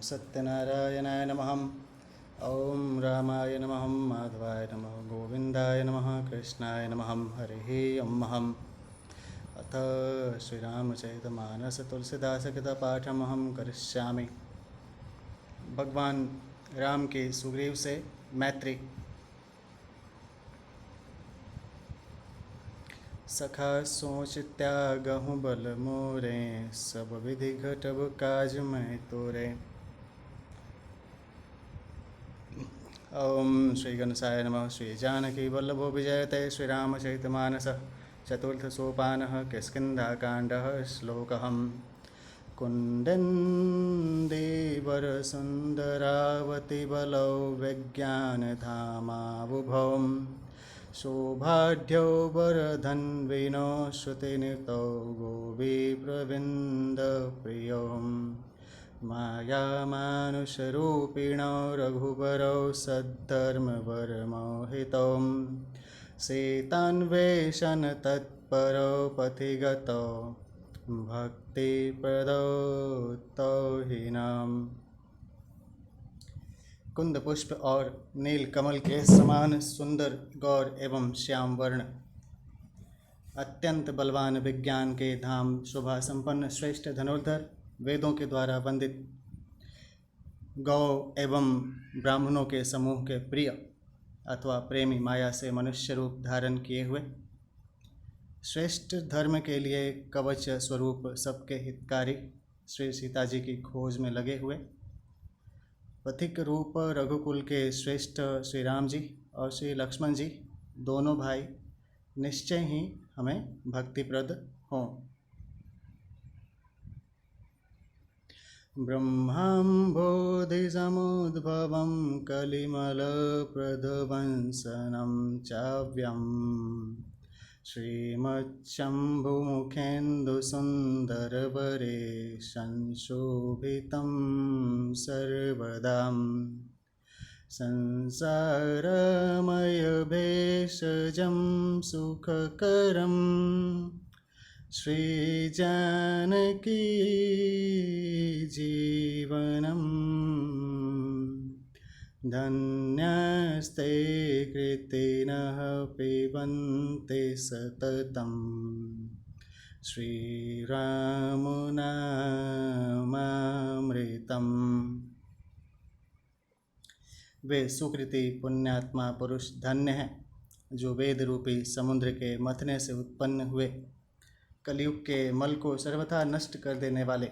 सत्यनारायणाय नमः। ॐ रामाय नमः, माधवाय नमः, गोविन्दाय नमः, कृष्णाय नमः, हरिः ॐ। अथ श्रीरामचरितमानस तुलसीदासकृतपाठमहं करिष्यामि। भगवान राम के सुग्रीव से मैत्री। सखा सोच त्यागहु बल मोरे, सब विधि घटब काज मैं तोरे। ओम श्री गणेशाय नमः। श्री जानकी वल्लभो विजयते श्रीरामचरितमानस चतुर्थ सोपान किष्किन्धाकाण्ड श्लोकः। कुण्डीवर सुन्दरावति बलौ विज्ञानधामावुभौ, शोभाढ्यो वरधन्विनो श्रुतिनितौ गोपीप्रवृन्दप्रियौ। मायामानुषरूपिणो रघुवरौ सद्धर्मवरमोहितौ, सीतान्वेषणतत्परौ पथिगतौ भक्तिप्रदौ तौहीनाम्। कुंद पुष्प और नील कमल के समान सुंदर गौर एवं श्याम वर्ण, अत्यंत बलवान विज्ञान के धाम, शोभा संपन्न श्रेष्ठ धनुर्धर, वेदों के द्वारा वंदित, गौ एवं ब्राह्मणों के समूह के प्रिय अथवा प्रेमी, माया से मनुष्य रूप धारण किए हुए, श्रेष्ठ धर्म के लिए कवच स्वरूप सबके हितकारी श्री सीता जी की खोज में लगे हुए, पथिक रूप रघुकुल के श्रेष्ठ श्री राम जी और श्री लक्ष्मण जी दोनों भाई निश्चय ही हमें भक्तिप्रद हों। ब्रह्माम्बोधिसमुद्भवं कलिमलप्रध्वंसनं चाव्यं, श्रीमच्छम्भुमुखेन्दुसुन्दरवरे संशोभितं सर्वदा। संसारमयभेषजं सुखकरं, श्रीजानकी जीवनम्। धन्यस्ते कृतिनः पिबन्ति सततं, श्रीरामनामामृतम्। वे सुकृति पुण्यात्मा पुरुष धन्य हैं जो वेद रूपी समुद्र के मथने से उत्पन्न हुए, कलयुग के मल को सर्वथा नष्ट कर देने वाले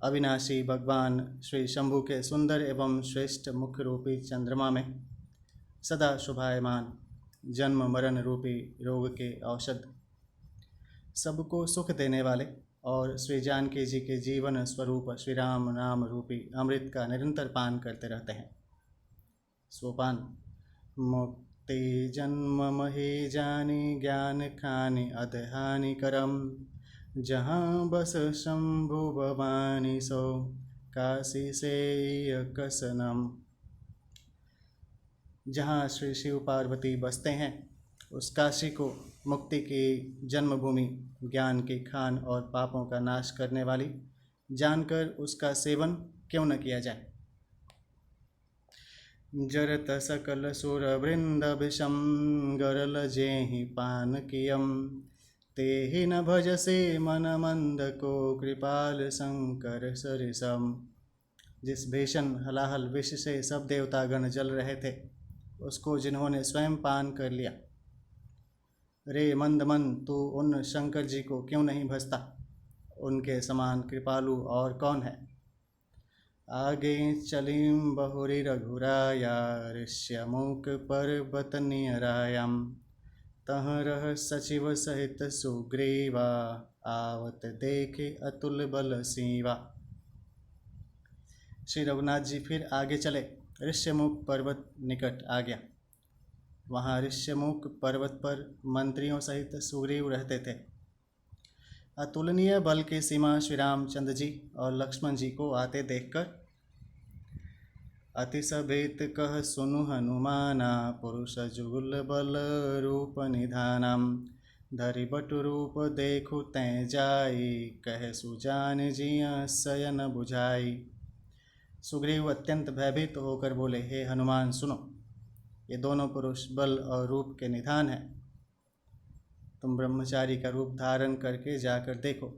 अविनाशी भगवान श्री शंभु के सुंदर एवं श्रेष्ठ मुख रूपी चंद्रमा में सदा शोभायमान, जन्म मरण रूपी रोग के औषध, सबको सुख देने वाले और श्री जानकी जी के जीवन स्वरूप श्री राम नाम रूपी अमृत का निरंतर पान करते रहते हैं। सोपान। मुक्ति जन्म मही जानी, ज्ञान खानी अधहानि करम, जहाँ बस शंभु भवानी सो, काशी से कसनम। जहाँ श्री शिव पार्वती बसते हैं उस काशी को मुक्ति की जन्मभूमि, ज्ञान की खान और पापों का नाश करने वाली जानकर उसका सेवन क्यों न किया जाए। जरत सकल सुर वृंद विषम, गरल जेहि पान कियम, तेहि न भजसे मन मंद को, कृपाल शंकर सरिसम। जिस भीषण हलाहल विष से सब देवतागण जल रहे थे उसको जिन्होंने स्वयं पान कर लिया, रे मंदमन तू उन शंकर जी को क्यों नहीं भजता। उनके समान कृपालु और कौन है। आगे चलीम बहुरी रघुराया, ऋष्यमुख पर्वत नियरायाम, तह रह सचिव सहित सुग्रीवा, आवत देखे अतुल बल सीवा। श्री रघुनाथ जी फिर आगे चले, ऋष्यमुख पर्वत निकट आ गया। वहाँ ऋष्यमुख पर्वत पर मंत्रियों सहित सुग्रीव रहते थे। अतुलनीय बल की सीमा श्री रामचंद्र जी और लक्ष्मण जी को आते देखकर, अति सभेत कह सुनु हनुमाना, पुरुष जुगुल बल रूप निधानम, धरि बटु रूप देखु तै जाई, कह सुजान जिया शयन बुझाई। सुग्रीव अत्यंत भयभीत होकर बोले, हे हनुमान सुनो, ये दोनों पुरुष बल और रूप के निधान हैं। तुम ब्रह्मचारी का रूप धारण करके जाकर देखो।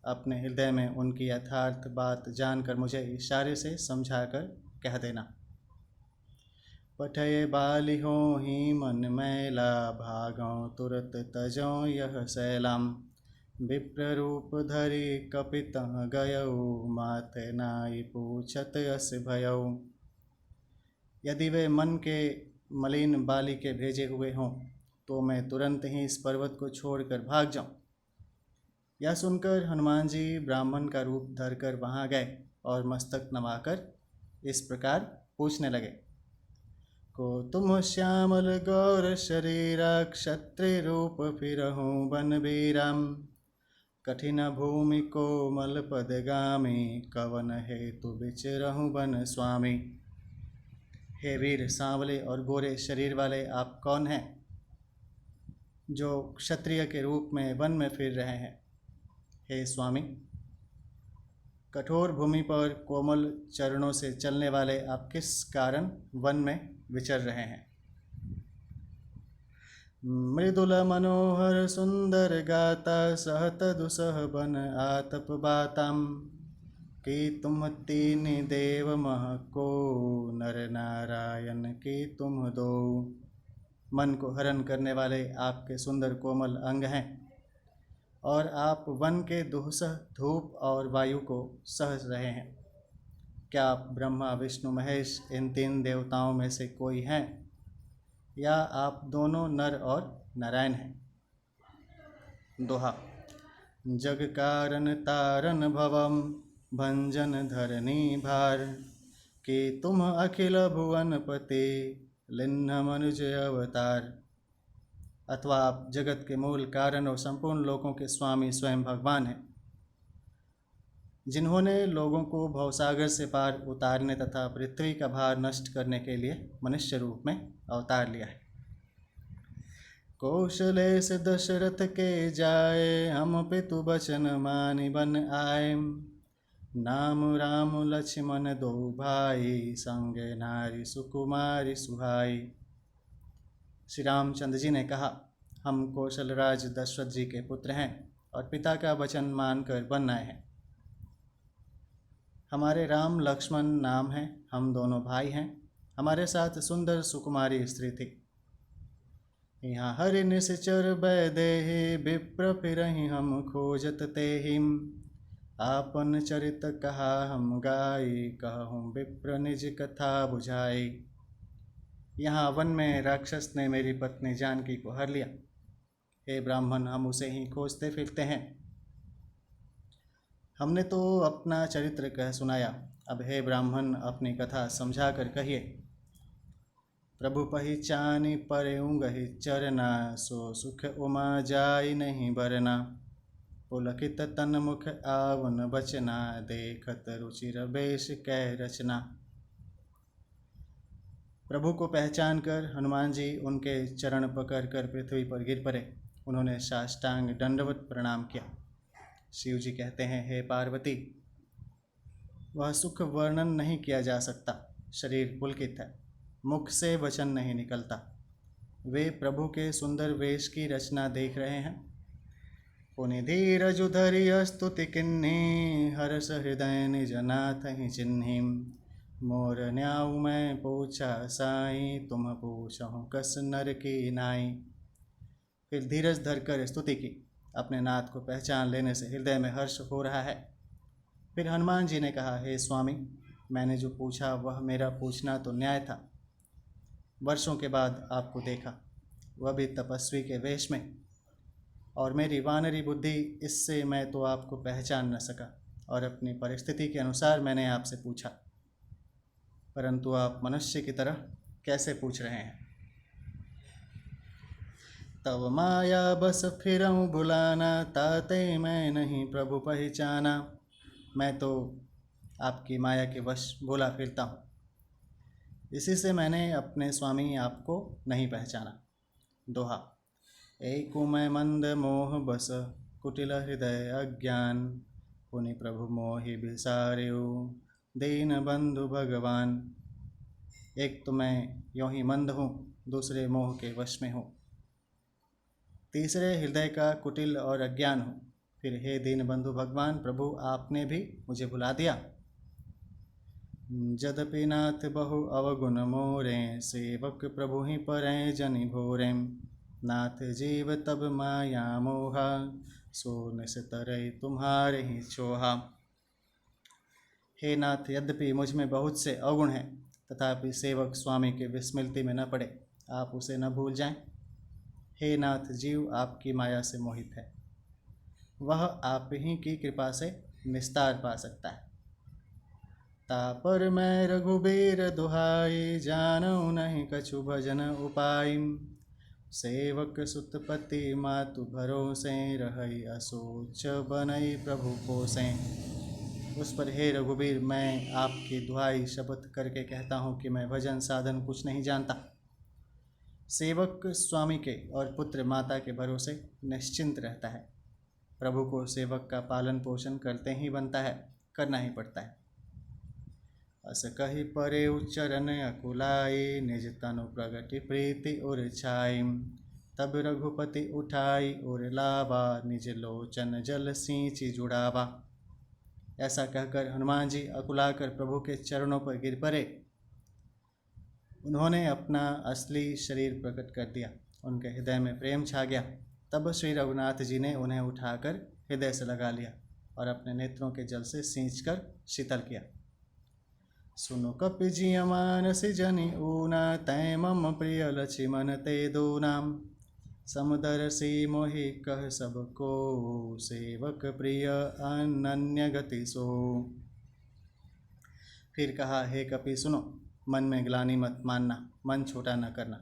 अपने हृदय में उनकी यथार्थ बात जानकर मुझे इशारे से समझाकर कह देना। पठय बालिहो ही मन मैला, भागों तुरत तजों यह सैलाम। विप्र रूप धरि कपित गयऊ, माते नाई पूछत अस भयऊ। यदि वे मन के मलिन बाली के भेजे हुए हों तो मैं तुरंत ही इस पर्वत को छोड़कर भाग जाऊं। यह सुनकर हनुमान जी ब्राह्मण का रूप धरकर वहां गए और मस्तक नवाकर इस प्रकार पूछने लगे। को तुम श्यामल गौर शरीरा, क्षत्रिय रूप फिरहूँ बन बीराम। कठिन भूमि कोमल पदगामी, कवन हेतु विचरहूँ बन स्वामी। हे वीर, सांवले और गोरे शरीर वाले आप कौन हैं जो क्षत्रिय के रूप में वन में फिर रहे हैं? हे स्वामी, कठोर भूमि पर कोमल चरणों से चलने वाले आप किस कारण वन में विचर रहे हैं? मृदुल मनोहर सुंदर गाता, सहत दुसह बन आतप बाताम। कि तुम तीन देव मह को, नर नारायण की तुम दो। मन को हरण करने वाले आपके सुंदर कोमल अंग हैं और आप वन के दुस्सह धूप और वायु को सह रहे हैं। क्या आप ब्रह्मा विष्णु महेश इन तीन देवताओं में से कोई हैं, या आप दोनों नर और नारायण हैं? दोहा। जग कारण तारन भवम, भंजन धरनी भार। कि तुम अखिल भुवन पते, लिन्न मनुज अवतार। अथवा आप जगत के मूल कारण और संपूर्ण लोकों के स्वामी स्वयं भगवान हैं, जिन्होंने लोगों को भवसागर से पार उतारने तथा पृथ्वी का भार नष्ट करने के लिए मनुष्य रूप में अवतार लिया है। कौशलेश दशरथ के जाए, हम पितु बचन मानि बन आए। नाम राम लक्ष्मण दो भाई, संगे नारी सुकुमारी सुहाई। श्री रामचंद्र जी ने कहा, हम कौशलराज दशरथ जी के पुत्र हैं और पिता का वचन मानकर वन आए हैं। हमारे राम लक्ष्मण नाम है, हम दोनों भाई हैं। हमारे साथ सुंदर सुकुमारी स्त्री थी। यहाँ हरि निश्चर बैदेहि, विप्र फिरहि हम खोजत तेहिम। आपन चरित कहा हम गाई, कहूँ विप्र निज कथा बुझाई। यहाँ वन में राक्षस ने मेरी पत्नी जानकी को हर लिया। हे ब्राह्मण, हम उसे ही खोजते फिरते हैं। हमने तो अपना चरित्र कह सुनाया, अब हे ब्राह्मण अपनी कथा समझा कर कहिए। प्रभु पहिचानी परेऊँगहि चरना, सो सुख उमा जाई नहीं बरना। पुलकित तन मुख आवन बचना, देखत रुचिर बेश कह रचना। प्रभु को पहचान कर हनुमान जी उनके चरण पकड़कर पृथ्वी पर गिर पड़े। उन्होंने साष्टांग दंडवत प्रणाम किया। शिव जी कहते हैं, हे पार्वती, वह सुख वर्णन नहीं किया जा सकता। शरीर पुलकित है, मुख से वचन नहीं निकलता। वे प्रभु के सुंदर वेश की रचना देख रहे हैं। पुनि धीरजु धरि स्तुति किन्हीं, हर्ष हृदय निज नाथ ही चिन्हीं। मोर न्याऊ मैं पूछा साई, तुम पूछहु कस नर की नाई। फिर धीरज धरकर स्तुति की। अपने नाथ को पहचान लेने से हृदय में हर्ष हो रहा है। फिर हनुमान जी ने कहा, हे स्वामी, मैंने जो पूछा वह मेरा पूछना तो न्याय था। वर्षों के बाद आपको देखा, वह भी तपस्वी के वेश में, और मेरी वानरी बुद्धि, इससे मैं तो आपको पहचान न सका और अपनी परिस्थिति के अनुसार मैंने आपसे पूछा, परंतु आप मनुष्य की तरह कैसे पूछ रहे हैं? तब माया बस फिरऊँ बुलाना, ताते मैं नहीं प्रभु पहचाना। मैं तो आपकी माया के वश भूला फिरता हूँ, इसी से मैंने अपने स्वामी आपको नहीं पहचाना। दोहा। एक मैं मंद मोह बस, कुटिल हृदय अज्ञान। पुनि प्रभु मोहि बिसार्यो, दीन बंधु भगवान। एक तो मैं यों ही मंद हूँ, दूसरे मोह के वश में हूँ, तीसरे हृदय का कुटिल और अज्ञान हूँ। फिर हे दीन बंधु भगवान, प्रभु आपने भी मुझे भुला दिया। जदपि नाथ बहु अवगुण मोरे, सेवक प्रभु ही परै जनि भोरे। नाथ जीव तब माया मोहा, सो निस तरई तुम्हारे ही छोहा। हे नाथ, यद्यपि मुझ में बहुत से अवगुण हैं, तथापि सेवक स्वामी के विस्मृति में न पड़े, आप उसे न भूल जाएं। हे नाथ, जीव आपकी माया से मोहित है, वह आप ही की कृपा से निस्तार पा सकता है। तापर मैं रघुबीर दुहाई, जानऊ नहीं कछु भजन उपाय। सेवक सुतपति मातु भरोसे, रहई असोच बनई प्रभु पोसे। उस पर हे रघुबीर, मैं आपकी दुहाई शपथ करके कहता हूँ कि मैं भजन साधन कुछ नहीं जानता। सेवक स्वामी के और पुत्र माता के भरोसे निश्चिंत रहता है। प्रभु को सेवक का पालन पोषण करते ही बनता है, करना ही पड़ता है। अस कही परे उच्चरण अकुलाई, निज तनु प्रगति प्रीति उर छाई। तब रघुपति उठाई उर लावा, निज लोचन जल सींचि जुड़ावा। ऐसा कहकर हनुमान जी अकुलाकर प्रभु के चरणों पर गिर पड़े। उन्होंने अपना असली शरीर प्रकट कर दिया, उनके हृदय में प्रेम छा गया। तब श्री रघुनाथ जी ने उन्हें उठाकर हृदय से लगा लिया और अपने नेत्रों के जल से सींचकर शीतल किया। सुनो कपि जिय मानस जनि ऊना, तै मम प्रिय लक्ष्मण ते दूनाम। समदर्शी मोहि कह सब को, सेवक प्रिय अनन्य गति सो। फिर कहा, हे कपि सुनो, मन में ग्लानि मत मानना, मन छोटा न करना।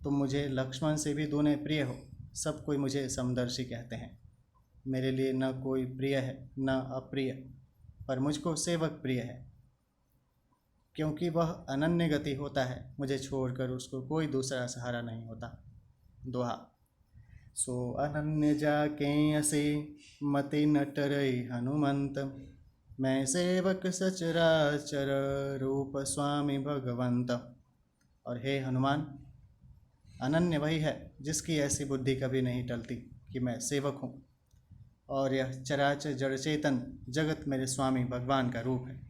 तुम मुझे लक्ष्मण से भी दूने प्रिय हो। सब कोई मुझे समदर्शी कहते हैं। मेरे लिए न कोई प्रिय है न अप्रिय, पर मुझको सेवक प्रिय है, क्योंकि वह अनन्य गति होता है। मुझे छोड़कर उसको कोई दूसरा सहारा नहीं होता। दोहा। सो अनन्य जाके असे, मति न टरई हनुमंत। मैं सेवक सचराचर, रूप स्वामी भगवंत। और हे हनुमान, अनन्य वही है जिसकी ऐसी बुद्धि कभी नहीं टलती कि मैं सेवक हूँ, और यह चराचर जड़ चेतन जगत मेरे स्वामी भगवान का रूप है।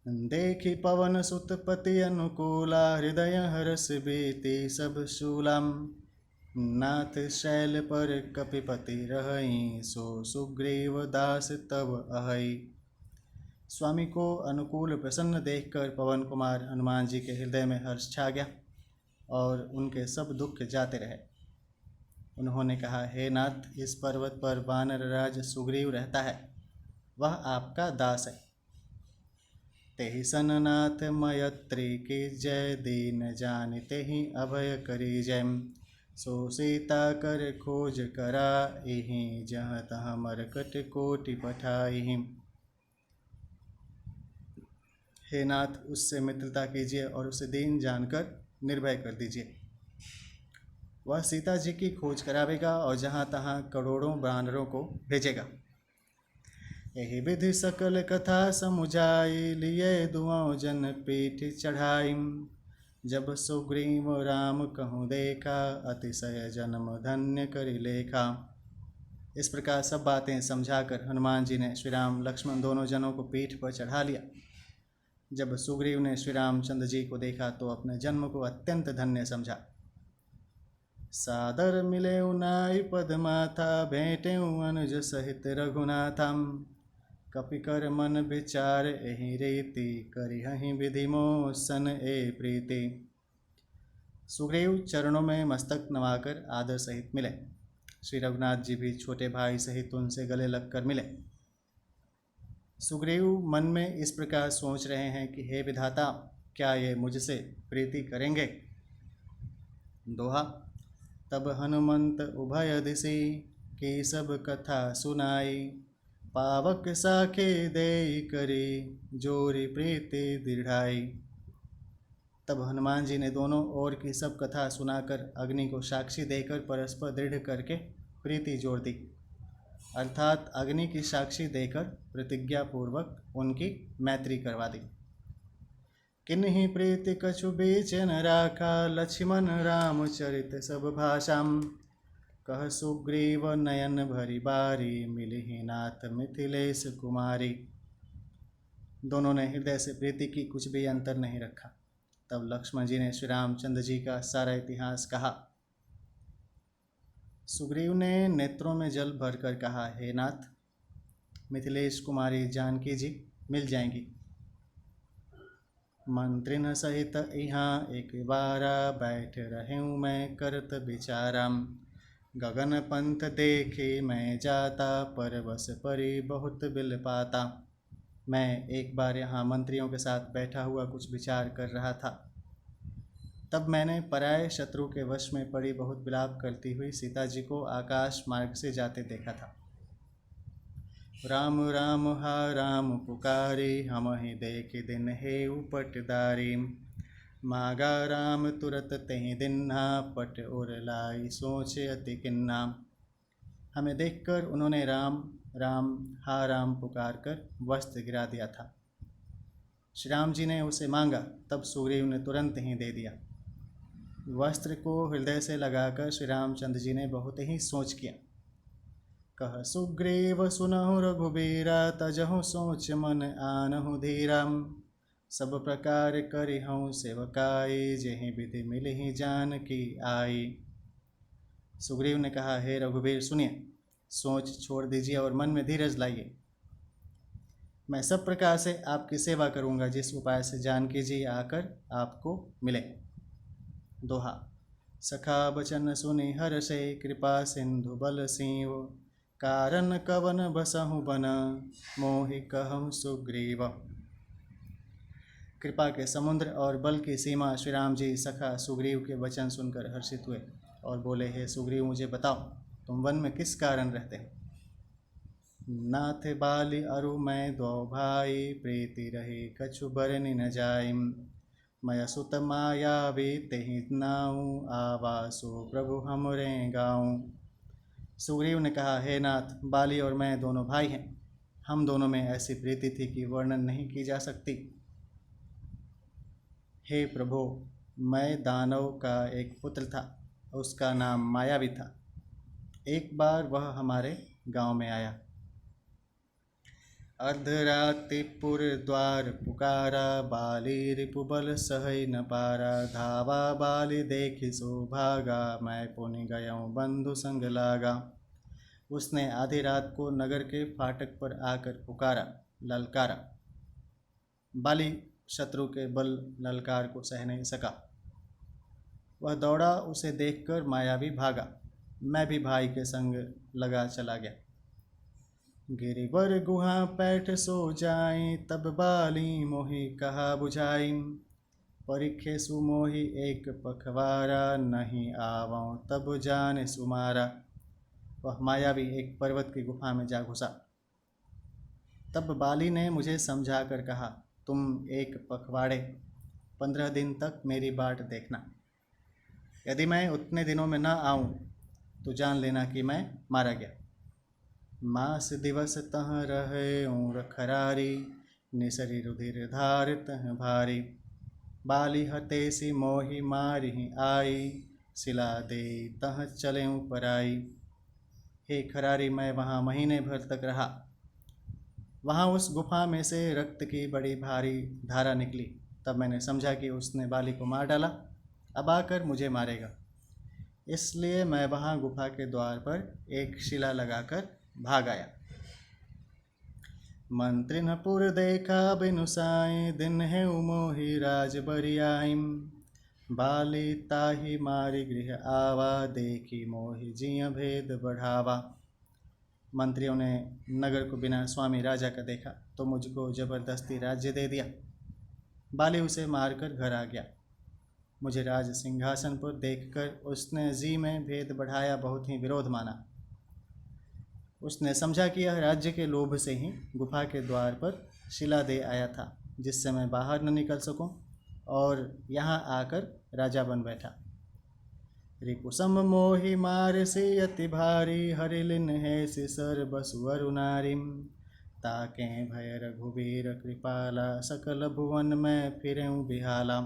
देखी पवन सुत पति अनुकूला, हृदय हर्ष बीति सब शूलाम। नाथ शैल पर कपिपति रहई, सो सुग्रीव दास तब अहई। स्वामी को अनुकूल प्रसन्न देखकर पवन कुमार हनुमान जी के हृदय में हर्ष छा गया और उनके सब दुख जाते रहे। उन्होंने कहा, हे नाथ, इस पर्वत पर वानर राज सुग्रीव रहता है, वह आपका दास है। तेहि सन नाथ मयत्री की जय, दीन जानते ही अभय करी जय। सो सीता कर खोज करा, एहि जहाँ तहाँ मरकट कोटि पठाई। हे नाथ, उससे मित्रता कीजिए और उसे दीन जानकर निर्भय कर दीजिए। वह सीता जी की खोज करावेगा और जहाँ तहाँ करोड़ों वानरों को भेजेगा। यही विधि सकल कथा समुझाई, लिए दुआओं जन पीठ चढ़ाई। जब सुग्रीव राम कहूँ देखा, अतिशय जन्म धन्य करि लेखा। इस प्रकार सब बातें समझाकर हनुमान जी ने श्री राम लक्ष्मण दोनों जनों को पीठ पर चढ़ा लिया। जब सुग्रीव ने श्री रामचंद्र जी को देखा तो अपने जन्म को अत्यंत धन्य समझा। सादर मिले उनाई पद माथा, भेंटे अनुज सहित रघुनाथम। कपिकर मन विचार एहि रीति, करिहहि विधि मोसन ए प्रीति। सुग्रीव चरणों में मस्तक नवाकर आदर सहित मिले। श्री रघुनाथ जी भी छोटे भाई सहित उनसे गले लगकर मिले। सुग्रीव मन में इस प्रकार सोच रहे हैं कि हे विधाता, क्या ये मुझसे प्रीति करेंगे। दोहा। तब हनुमंत उभय दिशि, की सब कथा सुनाई। पावक साखे देई करी, जोरी प्रीति दृढ़ाई। तब हनुमान जी ने दोनों ओर की सब कथा सुनाकर अग्नि को साक्षी देकर परस्पर दृढ़ करके प्रीति जोड़ दी। अर्थात अग्नि की साक्षी देकर प्रतिज्ञा पूर्वक उनकी मैत्री करवा दी। किन्हीं प्रीति कछु बीच न राखा, लक्ष्मण राम चरित सब भाषाम। कह सुग्रीव नयन भरी बारी, मिलिहि नाथ मिथिलेश कुमारी। दोनों ने हृदय से प्रीति की कुछ भी अंतर नहीं रखा। तब लक्ष्मण जी ने श्री रामचंद्र जी का सारा इतिहास कहा। सुग्रीव ने नेत्रों में जल भरकर कहा, हे नाथ, मिथिलेश कुमारी जानकी जी मिल जाएंगी। मंत्रिन सहित यहाँ एक बारा, बैठ रहूँ मैं करत विचारम। गगन पंथ देखे मैं जाता, परवश परी बहुत बिल पाता। मैं एक बार यहाँ मंत्रियों के साथ बैठा हुआ कुछ विचार कर रहा था। तब मैंने पराये शत्रु के वश में पड़ी बहुत विलाप करती हुई सीता जी को आकाश मार्ग से जाते देखा था। राम राम हा राम पुकारी, हम ही देख दिन हे उपटदारी। मागा राम तुरत तेहि दिन्हा, पट उर लाई सोच अति किन्ना। हमें देखकर उन्होंने राम राम हा राम पुकार कर वस्त्र गिरा दिया था। श्री राम जी ने उसे मांगा, तब सुग्रीव ने तुरंत ही दे दिया। वस्त्र को हृदय से लगाकर श्री रामचंद्र जी ने बहुत ही सोच किया। कह सुग्रीव सुनहु रघुबीरा, तजहु सोच मन आनहु धीरा। सब प्रकार करिहउँ सेवकाई, जेहि विधि मिलिहि जानकी आई। सुग्रीव ने कहा, हे रघुबीर सुनिए, सोच छोड़ दीजिए और मन में धीरज लाइए। मैं सब प्रकार से आपकी सेवा करूंगा, जिस उपाय से जानकी जी आकर आपको मिले। दोहा। सखा बचन सुनि हर्षे, कृपा सिंधु बल सींव। कारण कवन बसहु बन, मोहि कहूँ सुग्रीव। कृपा के समुद्र और बल की सीमा श्री राम जी सखा सुग्रीव के वचन सुनकर हर्षित हुए और बोले, हे सुग्रीव, मुझे बताओ, तुम वन में किस कारण रहते हो? नाथ बाली अरु मैं दो भाई, प्रीति रही कछु बरनि न जाई। मैं सुत मायावी तेहि नाऊ, आवासो प्रभु हमरे गाँव। सुग्रीव ने कहा, हे नाथ, बाली और मैं दोनों भाई हैं। हम दोनों में ऐसी प्रीति थी कि वर्णन नहीं की जा सकती। हे प्रभु, मैं दानव का एक पुत्र था, उसका नाम मायावी था। एक बार वह हमारे गांव में आया। अर्धरात्रिपुर द्वार पुकारा, बाली रिपुबल सहै न पारा। धावा बाली देखि सो भागा, मैं पुनि गयऊँ बंधु संग लागा। उसने आधी रात को नगर के फाटक पर आकर पुकारा, ललकारा। बाली शत्रु के बल ललकार को सह नहीं सका। वह दौड़ा, उसे देखकर मायावी भागा। मैं भी भाई के संग लगा चला गया। गिरिवर गुहा पैठ सो जाई, तब बाली मोहि कहा बुझाई। परीखे सुमोहि एक पखवारा, नहीं आवऊँ तब जान सुमारा। वह मायावी एक पर्वत की गुफा में जा घुसा। तब बाली ने मुझे समझा कर कहा, तुम एक पखवाड़े 15 दिन तक मेरी बाट देखना। यदि मैं उतने दिनों में न आऊँ तो जान लेना कि मैं मारा गया। मास दिवस तह रहे ऊर खरारी, निसरी रुधिर धार तह भारी। बाली हतेसी मोहि मारिहि आई, सिला दे तह चलें पराई। हे खरारी, मैं वहाँ महीने भर तक रहा। वहाँ उस गुफा में से रक्त की बड़ी भारी धारा निकली। तब मैंने समझा कि उसने बाली को मार डाला, अब आकर मुझे मारेगा। इसलिए मैं वहाँ गुफा के द्वार पर एक शिला लगाकर भाग आया। मंत्रिन पुर देखा बिनु साई, दिन है मोहि राज बरियाई। बाली ताहि मारी गृह आवा, देखी मोहि जिय भेद बढ़ावा। मंत्रियों ने नगर को बिना स्वामी राजा का देखा तो मुझको जबरदस्ती राज्य दे दिया। बाली उसे मारकर घर आ गया। मुझे राज सिंहासन पर देखकर उसने जी में भेद बढ़ाया बहुत ही विरोध माना। उसने समझा कि यह राज्य के लोभ से ही गुफा के द्वार पर शिला दे आया था, जिससे मैं बाहर न निकल सकूं और यहाँ आकर राजा बन बैठा। रिपुसम मोहि मार से अति भारी, हरिलिन है से सर बसुअरु नारिम। ताके भय रघुबीर कृपाला, सकल भुवन में फिरें बिहाला।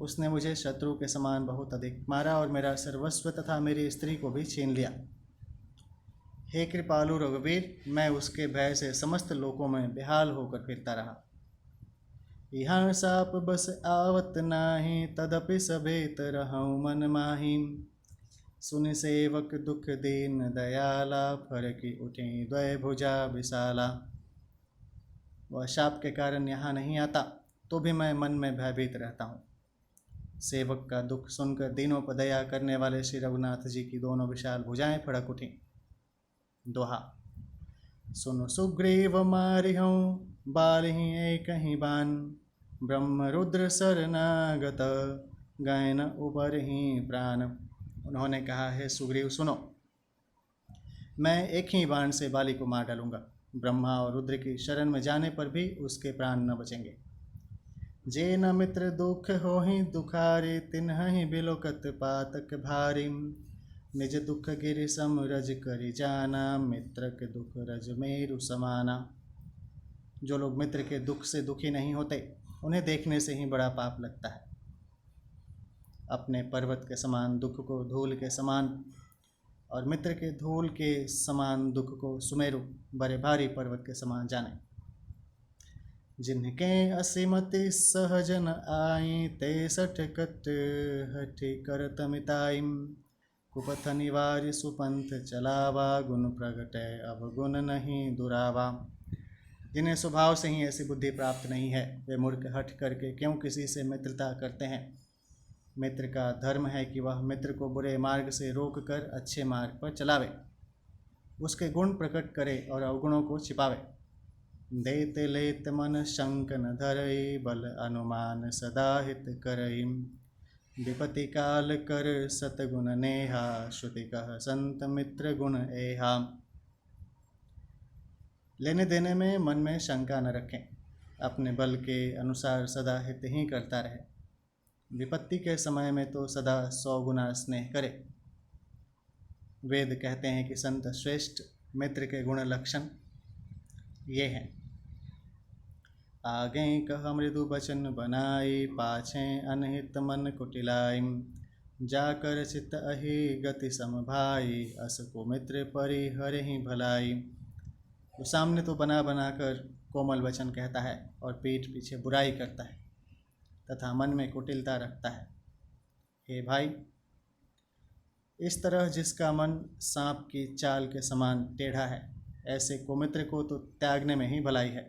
उसने मुझे शत्रु के समान बहुत अधिक मारा और मेरा सर्वस्व तथा मेरी स्त्री को भी छीन लिया। हे कृपालु रघुवीर, मैं उसके भय से समस्त लोकों में बेहाल होकर फिरता रहा। यहाँ साप बस आवत नाही, तदपि सभेत रहूं मन माही। सुन सेवक दुख दीन दयाला, फरकी उठे द्वय भुजा विशाला। वह शाप के कारण यहाँ नहीं आता तो भी मैं मन में भयभीत रहता हूँ। सेवक का दुख सुनकर दीनों पर दया करने वाले श्री रघुनाथ जी की दोनों विशाल भुजाएं फड़क उठी। दोहा। सुनो सुग्रीव मारिहूँ, बालिहि एकहि बान। ब्रह्म रुद्र शरणागत, गए न उबरहि प्राण। उन्होंने कहा, है सुग्रीव सुनो, मैं एक ही बाण से बाली को मार डालूंगा। ब्रह्मा और रुद्र की शरण में जाने पर भी उसके प्राण न बचेंगे। जे न मित्र दुख होहि दुखारे, तिन्हि बिलोकत पातक भारी। निज दुख गिरि सम रज करि जाना, मित्र के दुख रज मेरु समाना। जो लोग मित्र के दुख से दुखी नहीं होते, उन्हें देखने से ही बड़ा पाप लगता है। अपने पर्वत के समान दुख को धूल के समान और मित्र के धूल के समान दुख को सुमेरु बड़े भारी पर्वत के समान जाने। जिनके असीमति सहजन आई, ते सठ कट हठि करत मिताई। कुपथ निवार्य सुपंथ चलावा, गुण प्रगटै अवगुण नहीं दुरावा। जिन्हें स्वभाव से ही ऐसी बुद्धि प्राप्त नहीं है, वे मूर्ख हठ करके क्यों किसी से मित्रता करते हैं। मित्र का धर्म है कि वह मित्र को बुरे मार्ग से रोक कर अच्छे मार्ग पर चलावे, उसके गुण प्रकट करे और अवगुणों को छिपावे। देते लेत मन शंक न धरई, बल अनुमान सदा हित करई। विपत्ति काल कर सतगुण नेहा, श्रुति कह संत मित्र गुण एहा। लेने देने में मन में शंका न रखें, अपने बल के अनुसार सदा हित ही करता रहे। विपत्ति के समय में तो सदा 100 गुना स्नेह करे। वेद कहते हैं कि संत श्रेष्ठ मित्र के गुण लक्षण ये हैं। आगे कह मृदु बचन बनाई, पाछे अनहित मन कुटिलाई। जाकर चित अहि गति समभाई, अस को मित्र परिहरहि भलाई। वो सामने तो बना बना कर कोमल वचन कहता है और पीठ पीछे बुराई करता है तथा मन में कुटिलता रखता है। हे भाई, इस तरह जिसका मन सांप की चाल के समान टेढ़ा है, ऐसे कुमित्र को तो त्यागने में ही भलाई है।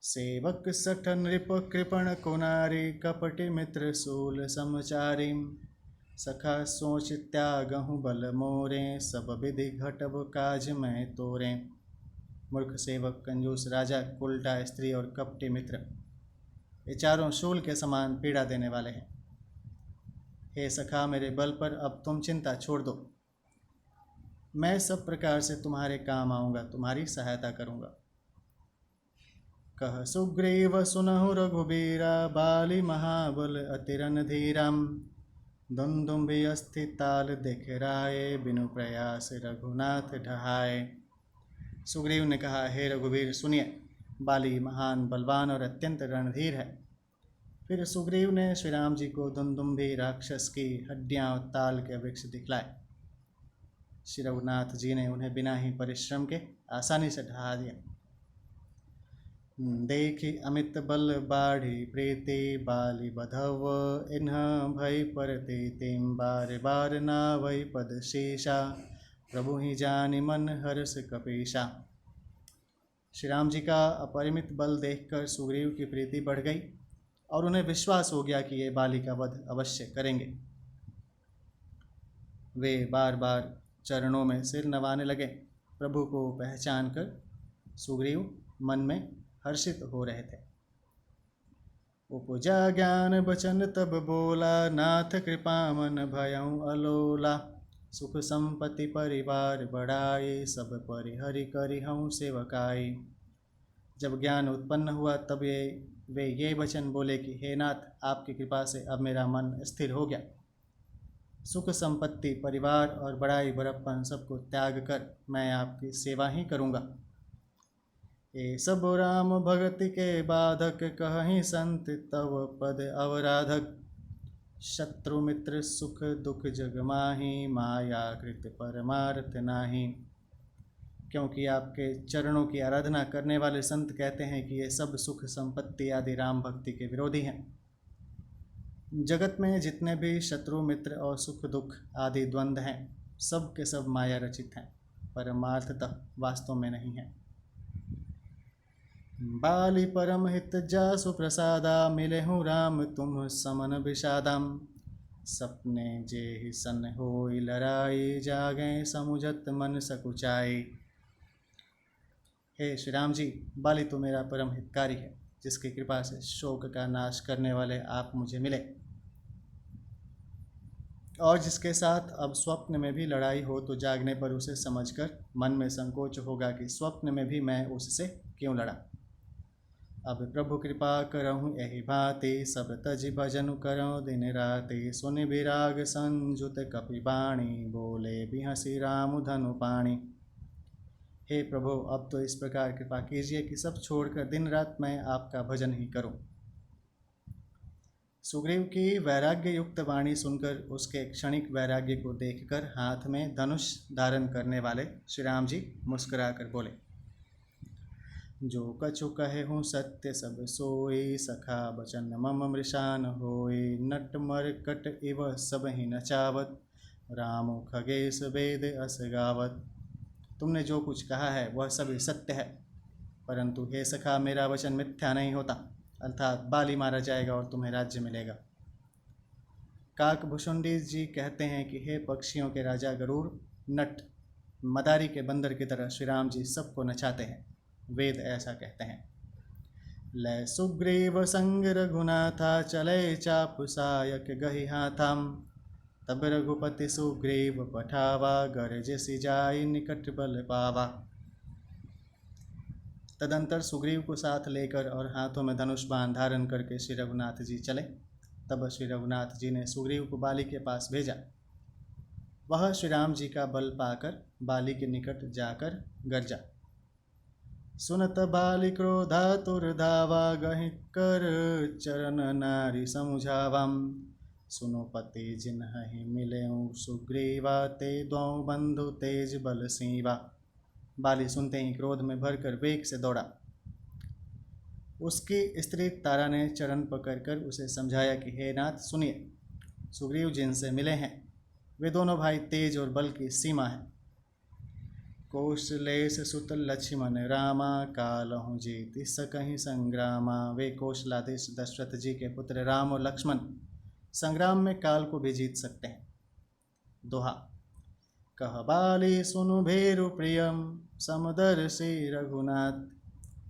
सेवक सठ नृप कृपण कुनारी, कपटि मित्र सूल समचारी। सखा सोच त्यागहु बल मोरे, सब विधि घटब काज में तोरे। मूर्ख सेवक, कंजूस राजा, उल्टा स्त्री और कपटी मित्र, ये चारों शूल के समान पीड़ा देने वाले हैं। हे सखा, मेरे बल पर अब तुम चिंता छोड़ दो। मैं सब प्रकार से तुम्हारे काम आऊँगा, तुम्हारी सहायता करूँगा। कह सुग्रीव सुनहु रघुबीरा, बाली महाबल अति रणधीरम। दुंदुभि अस्थित ताल देख राये, बिनु प्रयास रघुनाथ ढहाए। सुग्रीव ने कहा, हे रघुवीर सुनिए, बाली महान बलवान और अत्यंत रणधीर है। फिर सुग्रीव ने श्री राम जी को दुंदुभि राक्षस की हड्डियां और ताल के वृक्ष दिखलाए। श्री रघुनाथ जी ने उन्हें बिना ही परिश्रम के आसानी से ढहा दिया। देखी अमित बल बाढ़ी प्रीति, बाली बधव इन्ह भय परते। तेम बार बार नावै पद शेषा, प्रभु ही जानि मन हर्ष कपीशा। श्री राम जी का अपरिमित बल देखकर सुग्रीव की प्रीति बढ़ गई और उन्हें विश्वास हो गया कि ये बाली का वध अवश्य करेंगे। वे बार बार चरणों में सिर नवाने लगे। प्रभु को पहचान कर सुग्रीव मन में हर्षित हो रहे थे। उपजा ज्ञान बचन तब बोला, नाथ कृपा मन भयउ अलोला। सुख संपत्ति परिवार बढ़ाए, सब परिहरि करिहउँ सेवकाई। जब ज्ञान उत्पन्न हुआ तब वे ये वचन बोले कि हे नाथ, आपकी कृपा से अब मेरा मन स्थिर हो गया। सुख संपत्ति, परिवार और बड़ाई बड़प्पन सबको त्याग कर मैं आपकी सेवा ही करूँगा। ये सब राम भगति के बाधक, कहीं संत तव पद अवराधक। शत्रु मित्र सुख दुख जग माही, माया कृत परमार्थ नाही। क्योंकि आपके चरणों की आराधना करने वाले संत कहते हैं कि ये सब सुख संपत्ति आदि राम भक्ति के विरोधी हैं। जगत में जितने भी शत्रु मित्र और सुख दुख आदि द्वंद्व हैं, सब के सब माया रचित हैं, परमार्थतः वास्तव में नहीं है। बाली परम हित जासु प्रसादा, मिले हूँ राम तुम समन विषादम। सपने जे ही सन होई लड़ाई, जागे समुझत मन सकुचाई। हे श्री राम जी, बाली तो मेरा परम हितकारी है, जिसकी कृपा से शोक का नाश करने वाले आप मुझे मिले, और जिसके साथ अब स्वप्न में भी लड़ाई हो तो जागने पर उसे समझकर मन में संकोच होगा कि स्वप्न में भी मैं उससे क्यों लड़ा। अब प्रभु कृपा करहूँ यही भांति, सब तज भजन करऊँ दिन राति। सुनि विराग संजुत कपि बाणी, बोले बिहसी राम धनु पाणी। हे प्रभु, अब तो इस प्रकार कृपा कीजिए कि सब छोड़कर दिन रात मैं आपका भजन ही करूं। सुग्रीव की वैराग्य युक्त वाणी सुनकर उसके क्षणिक वैराग्य को देखकर हाथ में धनुष धारण करने वाले श्री राम जी मुस्कुराकर बोले, जो कछु कहे हूँ सत्य सब सोई, सखा बचन मम मृषान होई। नट मरकट इव सब ही नचावत, राम खगेश वेद अस गावत। तुमने जो कुछ कहा है वह सभी सत्य है, परंतु हे सखा, मेरा वचन मिथ्या नहीं होता, अर्थात बाली मारा जाएगा और तुम्हें राज्य मिलेगा। काकभूषुंडी जी कहते हैं कि हे पक्षियों के राजा गरुड़, नट मदारी के बंदर की तरह श्री राम जी सबको नचाते हैं। वेद ऐसा कहते हैं। लय सुग्रीव संग रघुनाथा, चले चाप सायक गहि हाथम। तब रघुपति सुग्रीव पठावा, गरजसि जाई निकट बल पावा। तदंतर सुग्रीव को साथ लेकर और हाथों में धनुष बाण धारण करके श्री रघुनाथ जी चले। तब श्री रघुनाथ जी ने सुग्रीव को बाली के पास भेजा। वह श्री राम जी का बल पाकर बाली के निकट जाकर गरजा, सुनत बाली क्रोधातुर धावा, गहि कर चरण नारी समुझावम। सुनो पति जिन्हि मिलेऊ सुग्रीवा, ते द्वौ बंधु तेज बल सीवा। बाली सुनते ही क्रोध में भरकर वेग से दौड़ा। उसकी स्त्री तारा ने चरण पकड़कर उसे समझाया कि हे नाथ सुनिए, सुग्रीव जिनसे मिले हैं वे दोनों भाई तेज और बल की सीमा है। कौशलेश सुत लक्ष्मण रामा, कालहु जीति सकहि संग्रामा। वे कौशलाधीश दशरथ जी के पुत्र राम और लक्ष्मण संग्राम में काल को भी जीत सकते हैं। दोहा। कह बाली सुनु भेरु प्रियम, समदर्शी रघुनाथ।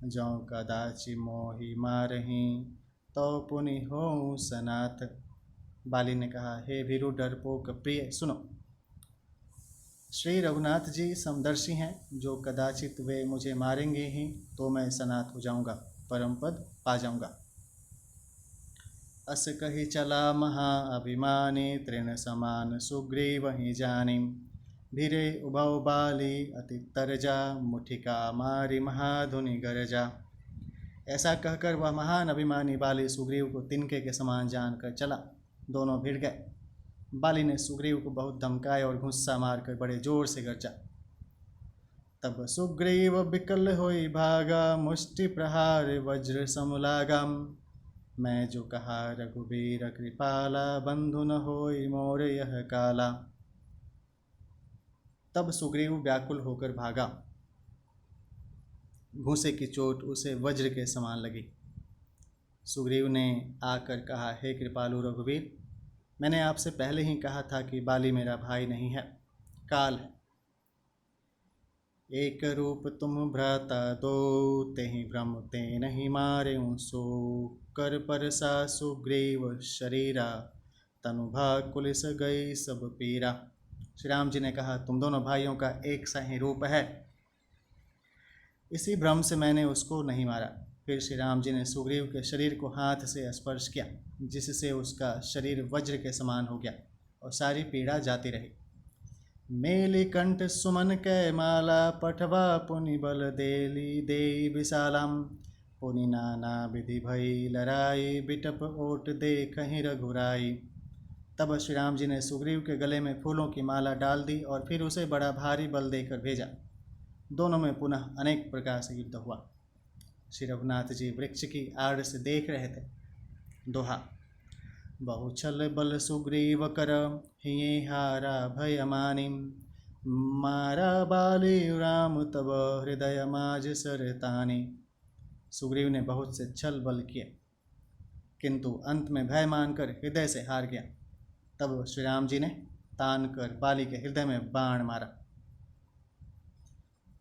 जौ कदाचि मोहि मारही, तो पुनि हो सनाथ। बाली ने कहा, हे भीरु डरपोक प्रिय सुनो, श्री रघुनाथ जी समदर्शी हैं, जो कदाचित वे मुझे मारेंगे ही तो मैं सनाथ हो जाऊंगा, परम पद पा जाऊंगा। अस कही चला महा अभिमानी, तृण समान सुग्रीव ही जानी। भीरे उभौ बाली अति तरजा, मुठिका मारी महाधुनि गरजा। ऐसा कहकर वह महान अभिमानी बाली सुग्रीव को तिनके के समान जानकर चला। दोनों भिड़ गए। बाली ने सुग्रीव को बहुत धमकाया और गुस्सा मारकर बड़े जोर से गरजा। तब सुग्रीव बिकल होई भागा, मुष्टि प्रहार वज्र समलागम। मैं जो कहा रघुबीर कृपाला, बंधु न होई मोर यह काला। तब सुग्रीव व्याकुल होकर भागा। घूंसे की चोट उसे वज्र के समान लगी। सुग्रीव ने आकर कहा, हे कृपालु रघुवीर, मैंने आपसे पहले ही कहा था कि बाली मेरा भाई नहीं है, काल है। एक रूप तुम भ्राता दो, तेहि भ्रम ते नहीं मारे सो। कर परसा सुग्रीव शरीरा, तनु भाग कुलिस गई सब पीरा। श्री राम जी ने कहा, तुम दोनों भाइयों का एक सा ही रूप है, इसी भ्रम से मैंने उसको नहीं मारा। फिर श्री राम जी ने सुग्रीव के शरीर को हाथ से स्पर्श किया, जिससे उसका शरीर वज्र के समान हो गया और सारी पीड़ा जाती रही। मेली कंठ सुमन कै माला, पठवा पुनि बल देली देई विशालम। पुनि नाना विधि भई लड़ाई, बिटप ओट दे कहीं रघुराई। तब श्री राम जी ने सुग्रीव के गले में फूलों की माला डाल दी और फिर उसे बड़ा भारी बल देकर भेजा। दोनों में पुनः अनेक प्रकार से युद्ध हुआ। श्री रघुनाथ जी वृक्ष की आड़ से देख रहे थे। दोहा। बहु छल बल सुग्रीव कर, हिये हारा भय मानी। मारा बाली राम तब, हृदय माज सरतानी। सुग्रीव ने बहुत से छल बल किए, किंतु अंत में भय मानकर हृदय से हार गया। तब श्री राम जी ने तान कर बाली के हृदय में बाण मारा।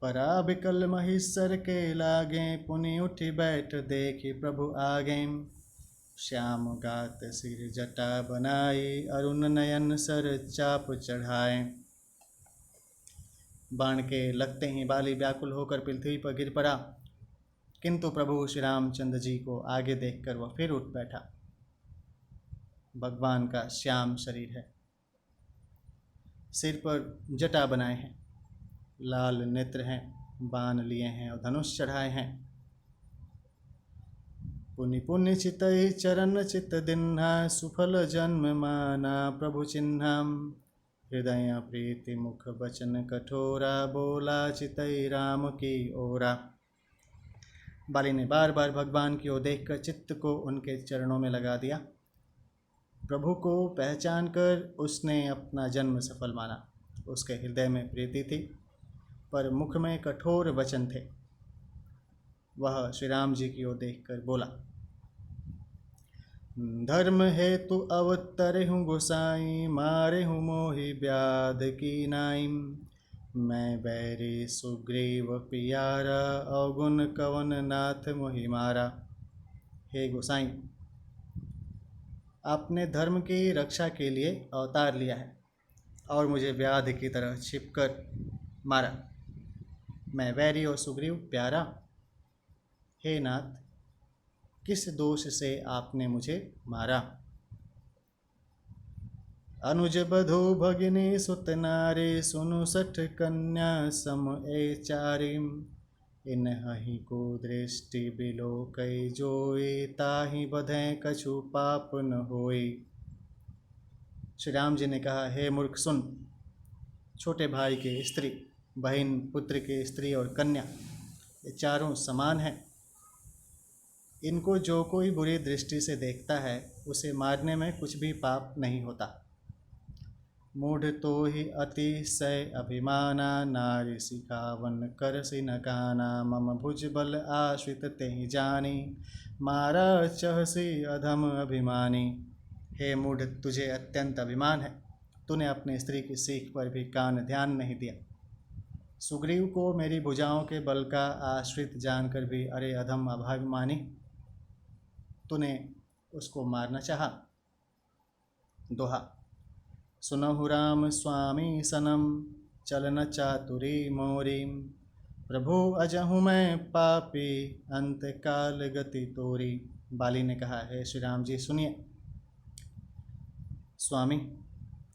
परा बिकल महिषर के लागे, पुनि उठी बैठ देखी प्रभु आगे। श्याम गात सिर जटा बनाई, अरुण नयन सर चाप चढ़ाए। बाण के लगते ही बाली व्याकुल होकर पृथ्वी पर गिर पड़ा, किंतु प्रभु श्री रामचंद्र जी को आगे देखकर वह फिर उठ बैठा। भगवान का श्याम शरीर है, सिर पर जटा बनाए हैं, लाल नेत्र हैं, बाण लिए हैं और धनुष चढ़ाए हैं। पुनि पुनि चितई चरण चित दिन्हा, सुफल जन्म माना प्रभु चिन्हा। हृदय प्रीति मुख बचन कठोरा, बोला चितई राम की ओरा। बाली ने बार बार भगवान की ओर देखकर चित्त को उनके चरणों में लगा दिया। प्रभु को पहचान कर उसने अपना जन्म सफल माना। उसके हृदय में प्रीति थी, पर मुख में कठोर वचन थे। वह श्री राम जी की ओर देखकर बोला, धर्म हेतु अवतरे हूँ गोसाई, मारे हूँ मोहि व्याध की नाई। मैं बैरी सुग्रीव पियारा, अवगुण कवन नाथ मोहि मारा। हे गोसाई, आपने धर्म की रक्षा के लिए अवतार लिया है और मुझे व्याध की तरह छिपकर मारा। मैं वैरी और सुग्रीव प्यारा। हे नाथ, किस दोष से आपने मुझे मारा। अनुज बधु भगिनी सुत नारी, सुनु सठ कन्या सम ए चारी। इन हहि को दृष्टि बिलो कई जोई, ताहि बधें कछु पाप न होई। श्री राम जी ने कहा, हे मूर्ख सुन, छोटे भाई के स्त्री, बहन पुत्र के स्त्री और कन्या, ये चारों समान हैं। इनको जो कोई बुरी दृष्टि से देखता है, उसे मारने में कुछ भी पाप नहीं होता। मूढ़ तो ही अतिशय अभिमाना, नारी सिखावन कर सिन काना। मम भुज बल आश्रित तेहि जानी, मारा चहसी अधम अभिमानी। हे मूढ़, तुझे अत्यंत अभिमान है, तूने अपनी स्त्री की सीख पर भी कान ध्यान नहीं दिया। सुग्रीव को मेरी भुजाओं के बल का आश्रित जानकर भी अरे अधम अभिमानी, तूने उसको मारना चाहा। दोहा। सुनहु राम स्वामी सनम, चलन चातुरी मोरी। प्रभु अजहु मैं पापी, अंत काल गति तोरी। बाली ने कहा, हे श्री राम जी सुनिए। स्वामी,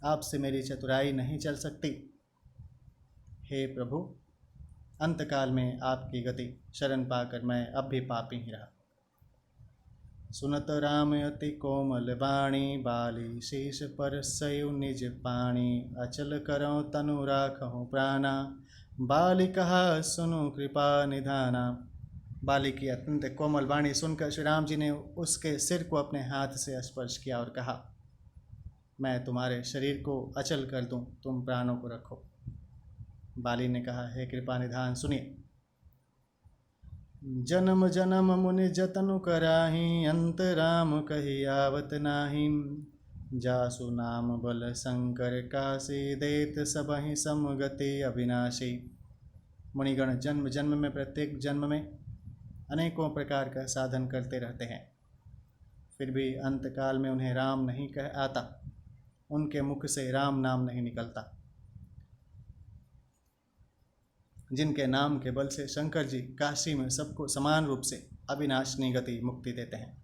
आपसे मेरी चतुराई नहीं चल सकती। हे प्रभु, अंतकाल में आपकी गति शरण पाकर मैं अब भी पापी ही रहा। सुनत राम अति कोमल बाणी, बाली शीश पर सयु निज पाणी। अचल करौ तनु राखहु प्राणा, बाली कहा सुनु कृपा निधाना। बाली की अत्यंत कोमल वाणी सुनकर श्री राम जी ने उसके सिर को अपने हाथ से स्पर्श किया और कहा, मैं तुम्हारे शरीर को अचल कर दूं, तुम प्राणों को रखो। बाली ने कहा, हे कृपा निधान सुनिए। जन्म जन्म मुनि जतनु कराही, अंत राम कही आवत नाही। जासु नाम बल शंकर काशी, देत सबहि समगति अविनाशी। मुनिगण जन्म जन्म में, प्रत्येक जन्म में अनेकों प्रकार का साधन करते रहते हैं, फिर भी अंतकाल में उन्हें राम नहीं कह आता, उनके मुख से राम नाम नहीं निकलता। जिनके नाम के बल से शंकर जी काशी में सबको समान रूप से अविनाशनी गति मुक्ति देते हैं।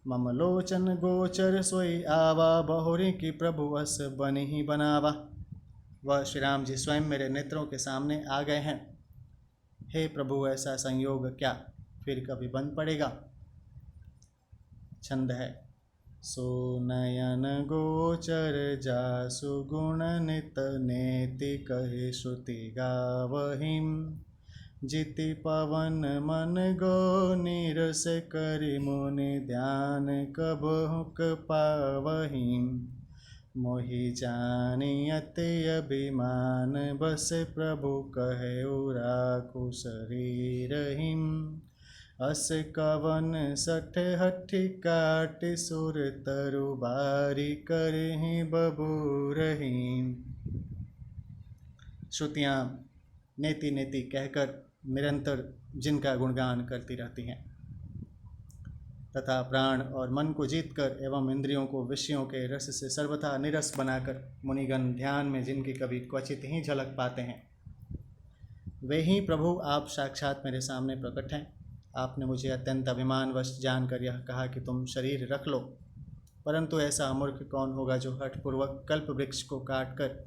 मम लोचन गोचर सोई आवा, बहुरी की प्रभु अस बन ही बनावा। वह श्री राम जी स्वयं मेरे नेत्रों के सामने आ गए हैं। हे प्रभु, ऐसा संयोग क्या फिर कभी बन पड़ेगा। छंद है। सो नयन गोचर जासु गुण नित नेति कहे श्रुति गावहिम, जिति पवन मन गो नीरस करि मुनि ध्यान कबहुक पावहिम। मोहि जानि अति अभिमान, बस प्रभु कहे राखु शरीरहिम। अस कवन सठ हठि काट, सुर तरु बारी करहि बबूरहिम। श्रुतियाँ नेति नेति कहकर निरंतर जिनका गुणगान करती रहती हैं तथा प्राण और मन को जीतकर एवं इंद्रियों को विषयों के रस से सर्वथा निरस बनाकर मुनिगण ध्यान में जिनकी कभी क्वचित ही झलक पाते हैं, वे ही प्रभु आप साक्षात मेरे सामने प्रकट हैं। आपने मुझे अत्यंत अभिमानवश जानकर यह कहा कि तुम शरीर रख लो, परंतु ऐसा अमूर्ख कौन होगा जो हठपूर्वक कल्प वृक्ष को काटकर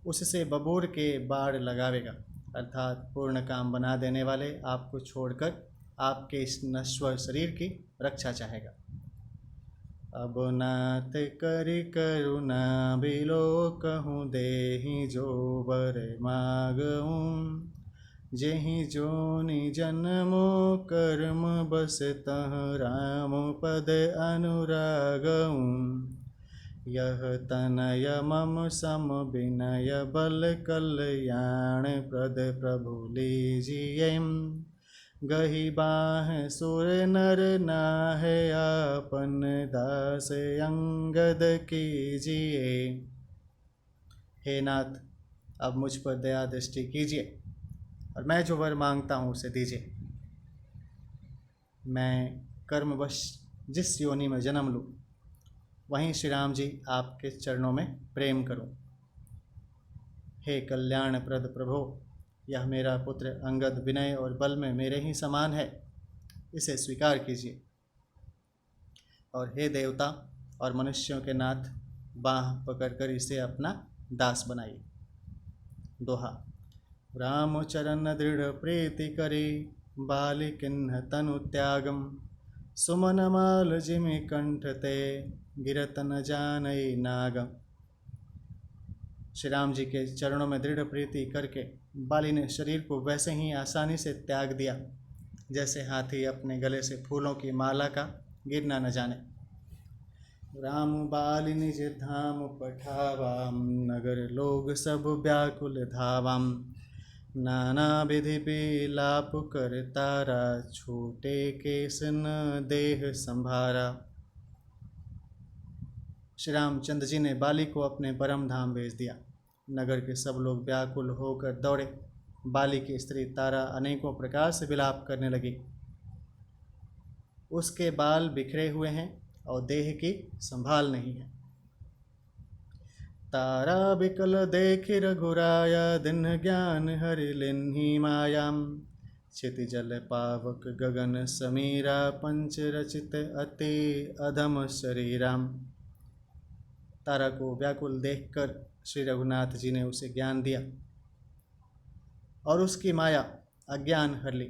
उससे बबूर के बाढ़ लगावेगा, अर्थात पूर्ण काम बना देने वाले आपको छोड़कर आपके इस नश्वर शरीर की रक्षा चाहेगा। अब नाथ करि करुणा बिलो, कहूँ देहि जो बर मागऊँ। जेहि जोनि जन्मो कर्म, बस तह राम पद अनुरागऊँ। यह तनय मम सम विनय, बल कल्याण प्रद प्रभु लीजिए। गही बाह सुर नर नाहे, आपन दास अंगद कीजिए। हे नाथ, अब मुझ पर दया दृष्टि कीजिए और मैं जो वर मांगता हूँ उसे दीजिए। मैं कर्मवश जिस योनि में जन्म लूँ, वहीं श्री राम जी आपके चरणों में प्रेम करूं। हे कल्याण प्रद प्रभो, यह मेरा पुत्र अंगद विनय और बल में मेरे ही समान है, इसे स्वीकार कीजिए। और हे देवता और मनुष्यों के नाथ, बाह पकड़कर इसे अपना दास बनाइए। दोहा। राम चरण दृढ़ प्रीति करी, बालि किन्ह तनु त्यागम। सुमन माल जिमि कंठ ते, गिरत न जानई नागम। श्री राम जी के चरणों में दृढ़ प्रीति करके बाली ने शरीर को वैसे ही आसानी से त्याग दिया जैसे हाथी अपने गले से फूलों की माला का गिरना न जाने। राम बाली निज धाम पठावाम, नगर लोग सब व्याकुल धावाम। नाना विधि बिलाप कर तारा, छूटे केस न देह संभारा। श्री रामचंद्र जी ने बाली को अपने परम धाम भेज दिया। नगर के सब लोग व्याकुल होकर दौड़े। बाली की स्त्री तारा अनेकों प्रकार से विलाप करने लगी। उसके बाल बिखरे हुए हैं और देह की संभाल नहीं है। तारा बिकल देख रघुराया, दिन ज्ञान हरि लिन्ही मायाम। क्षिति जल पावक गगन समीरा, पंच रचित अति अधम शरीराम। तारा को व्याकुल देखकर श्री रघुनाथ जी ने उसे ज्ञान दिया और उसकी माया अज्ञान हर ली।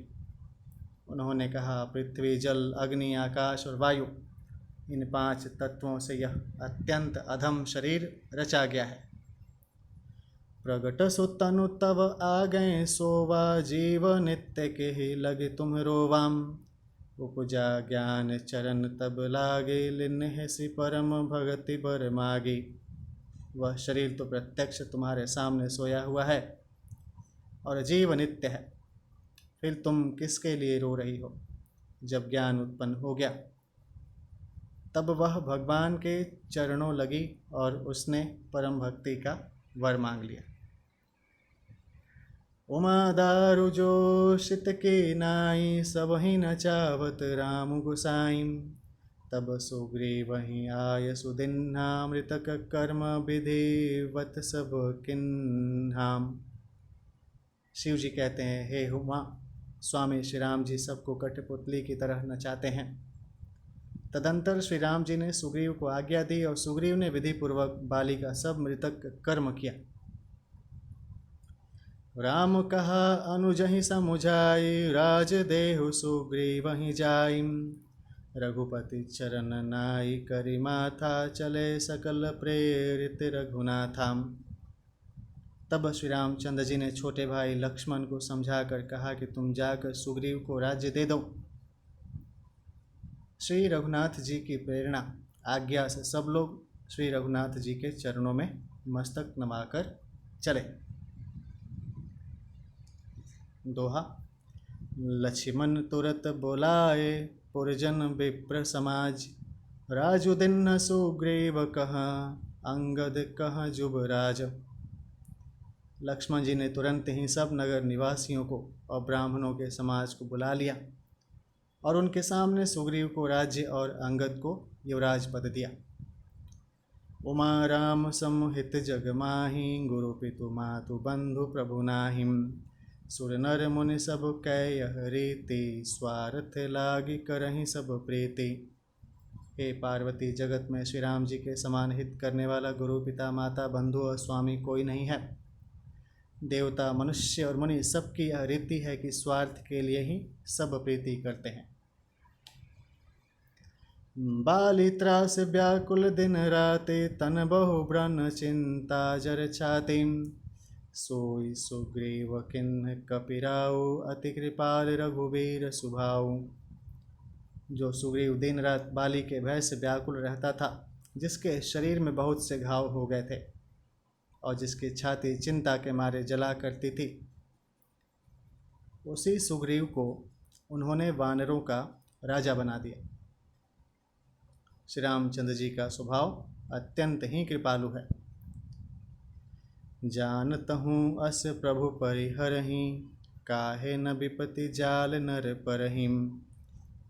उन्होंने कहा, पृथ्वी जल अग्नि आकाश और वायु, इन 5 तत्वों से यह अत्यंत अधम शरीर रचा गया है। प्रगट सुतनु तव आ गए सोवा, जीव नित्य के ही लगे तुम रोवाम। उपजा ज्ञान चरण तब लागे, लिन्ह सि परम भगति बर मागी। वह शरीर तो प्रत्यक्ष तुम्हारे सामने सोया हुआ है और जीव नित्य है, फिर तुम किसके लिए रो रही हो। जब ज्ञान उत्पन्न हो गया तब वह भगवान के चरणों लगी और उसने परम भक्ति का वर मांग लिया। उमा दारु जोशित के नाई, सब ही न चावत राम गुसाईं। तब सुग्रीव वहीं आय सुदिन्हा, मृतक कर्म विधिवत सब किन्हाम। शिव जी कहते हैं, हे उमा, स्वामी श्री राम जी सबको कठपुतली की तरह नचाते हैं। तदंतर श्री राम जी ने सुग्रीव को आज्ञा दी और सुग्रीव ने विधि पूर्वक बाली का सब मृतक कर्म किया। राम कहा अनुजहि समुझाई, राज देहु सुग्रीव ही जाई। रघुपति चरण नाई, करि माथा चले सकल प्रेरित रघुनाथाम। तब श्री रामचंद्र जी ने छोटे भाई लक्ष्मण को समझाकर कहा कि तुम जाकर सुग्रीव को राज्य दे दो। श्री रघुनाथ जी की प्रेरणा आज्ञा से सब लोग श्री रघुनाथ जी के चरणों में मस्तक नवाकर चले। दोहा। लक्ष्मण तुरत बोलाए, पुरजन विप्र समाज। राजु दिन सुग्रीव कहा, अंगद कहा जुबराज। लक्ष्मण जी ने तुरंत ही सब नगर निवासियों को और ब्राह्मणों के समाज को बुला लिया और उनके सामने सुग्रीव को राज्य और अंगद को युवराज पद दिया। उमा राम समुहित जग माहि, गुरु पितु मातु बंधु प्रभु नाहिम। सुर नर मुनि सब कै यह रीति, स्वार्थ लागी करहि सब प्रीति। हे पार्वती, जगत में श्री राम जी के समान हित करने वाला गुरु पिता माता बंधु और स्वामी कोई नहीं है। देवता मनुष्य और मुनि सबकी यह रीति है कि स्वार्थ के लिए ही सब प्रीति करते हैं। बाली त्रास व्याकुल दिन राते, तन बहु ब्रन चिंता जर छाती। सोई सुग्रीव किन्ह कपिराऊ, अति कृपाल रघुवीर सुभाऊ। जो सुग्रीव दिन रात बाली के भय से व्याकुल रहता था, जिसके शरीर में बहुत से घाव हो गए थे और जिसकी छाती चिंता के मारे जला करती थी, उसी सुग्रीव को उन्होंने वानरों का राजा बना दिया। श्री रामचंद्र जी का स्वभाव अत्यंत ही कृपालु है। जानत हूँ अस प्रभु परिहरहि, काहे न विपति जाल नर परहिम।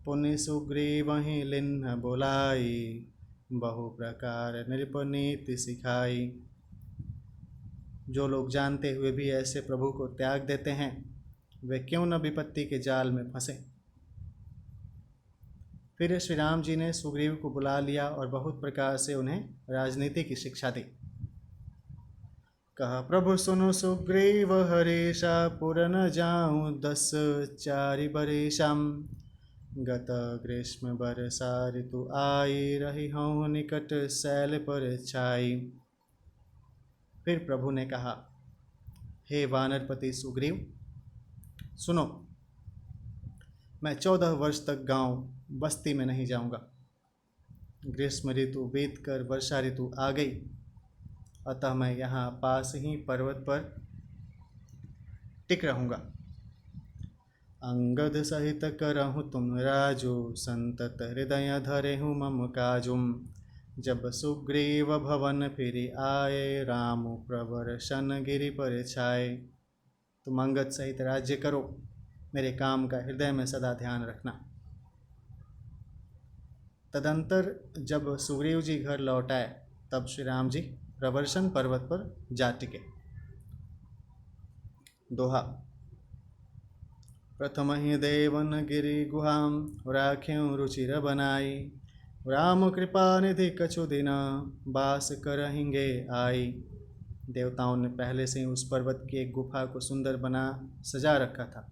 पुनि सुग्रीवहि लिन्ह बोलाई, बहु प्रकार नृप नीति सिखाई। जो लोग जानते हुए भी ऐसे प्रभु को त्याग देते हैं, वे क्यों न विपत्ति के जाल में फंसे। फिर श्री राम जी ने सुग्रीव को बुला लिया और बहुत प्रकार से उन्हें राजनीति की शिक्षा दी। कहा प्रभु सुनो सुग्रीव हरीशा, पुर न जाऊं 10 चारि बरिशम। गत ग्रीष्म बरसा ऋतु आई, रही हूँ निकट शैल पर छाई। फिर प्रभु ने कहा, हे वानरपति सुग्रीव, सुनो, मैं 14 वर्ष तक गांव बस्ती में नहीं जाऊंगा। ग्रीष्म ऋतु बीत कर वर्षा ऋतु आ गई, अतः मैं यहाँ पास ही पर्वत पर टिक रहूँगा। अंगद सहित करहूँ तुम राजो, संतत हृदय धरे हूँ मम काजुम। जब सुग्रीव भवन फिरि आए, राम प्रवर शन गिरि पर छाए। तुम अंगद सहित राज्य करो, मेरे काम का हृदय में सदा ध्यान रखना। तदंतर जब सुग्रीव जी घर लौट आए, तब श्री राम जी प्रवर्षण पर्वत पर जा टिके। दोहा। प्रथम ही देवन गिरि गुहाम, राख्यों रुचिर बनाई। राम कृपा निधि कछु दिन, बास करहिंगे आई। देवताओं ने पहले से ही उस पर्वत की एक गुफा को सुंदर बना सजा रखा था।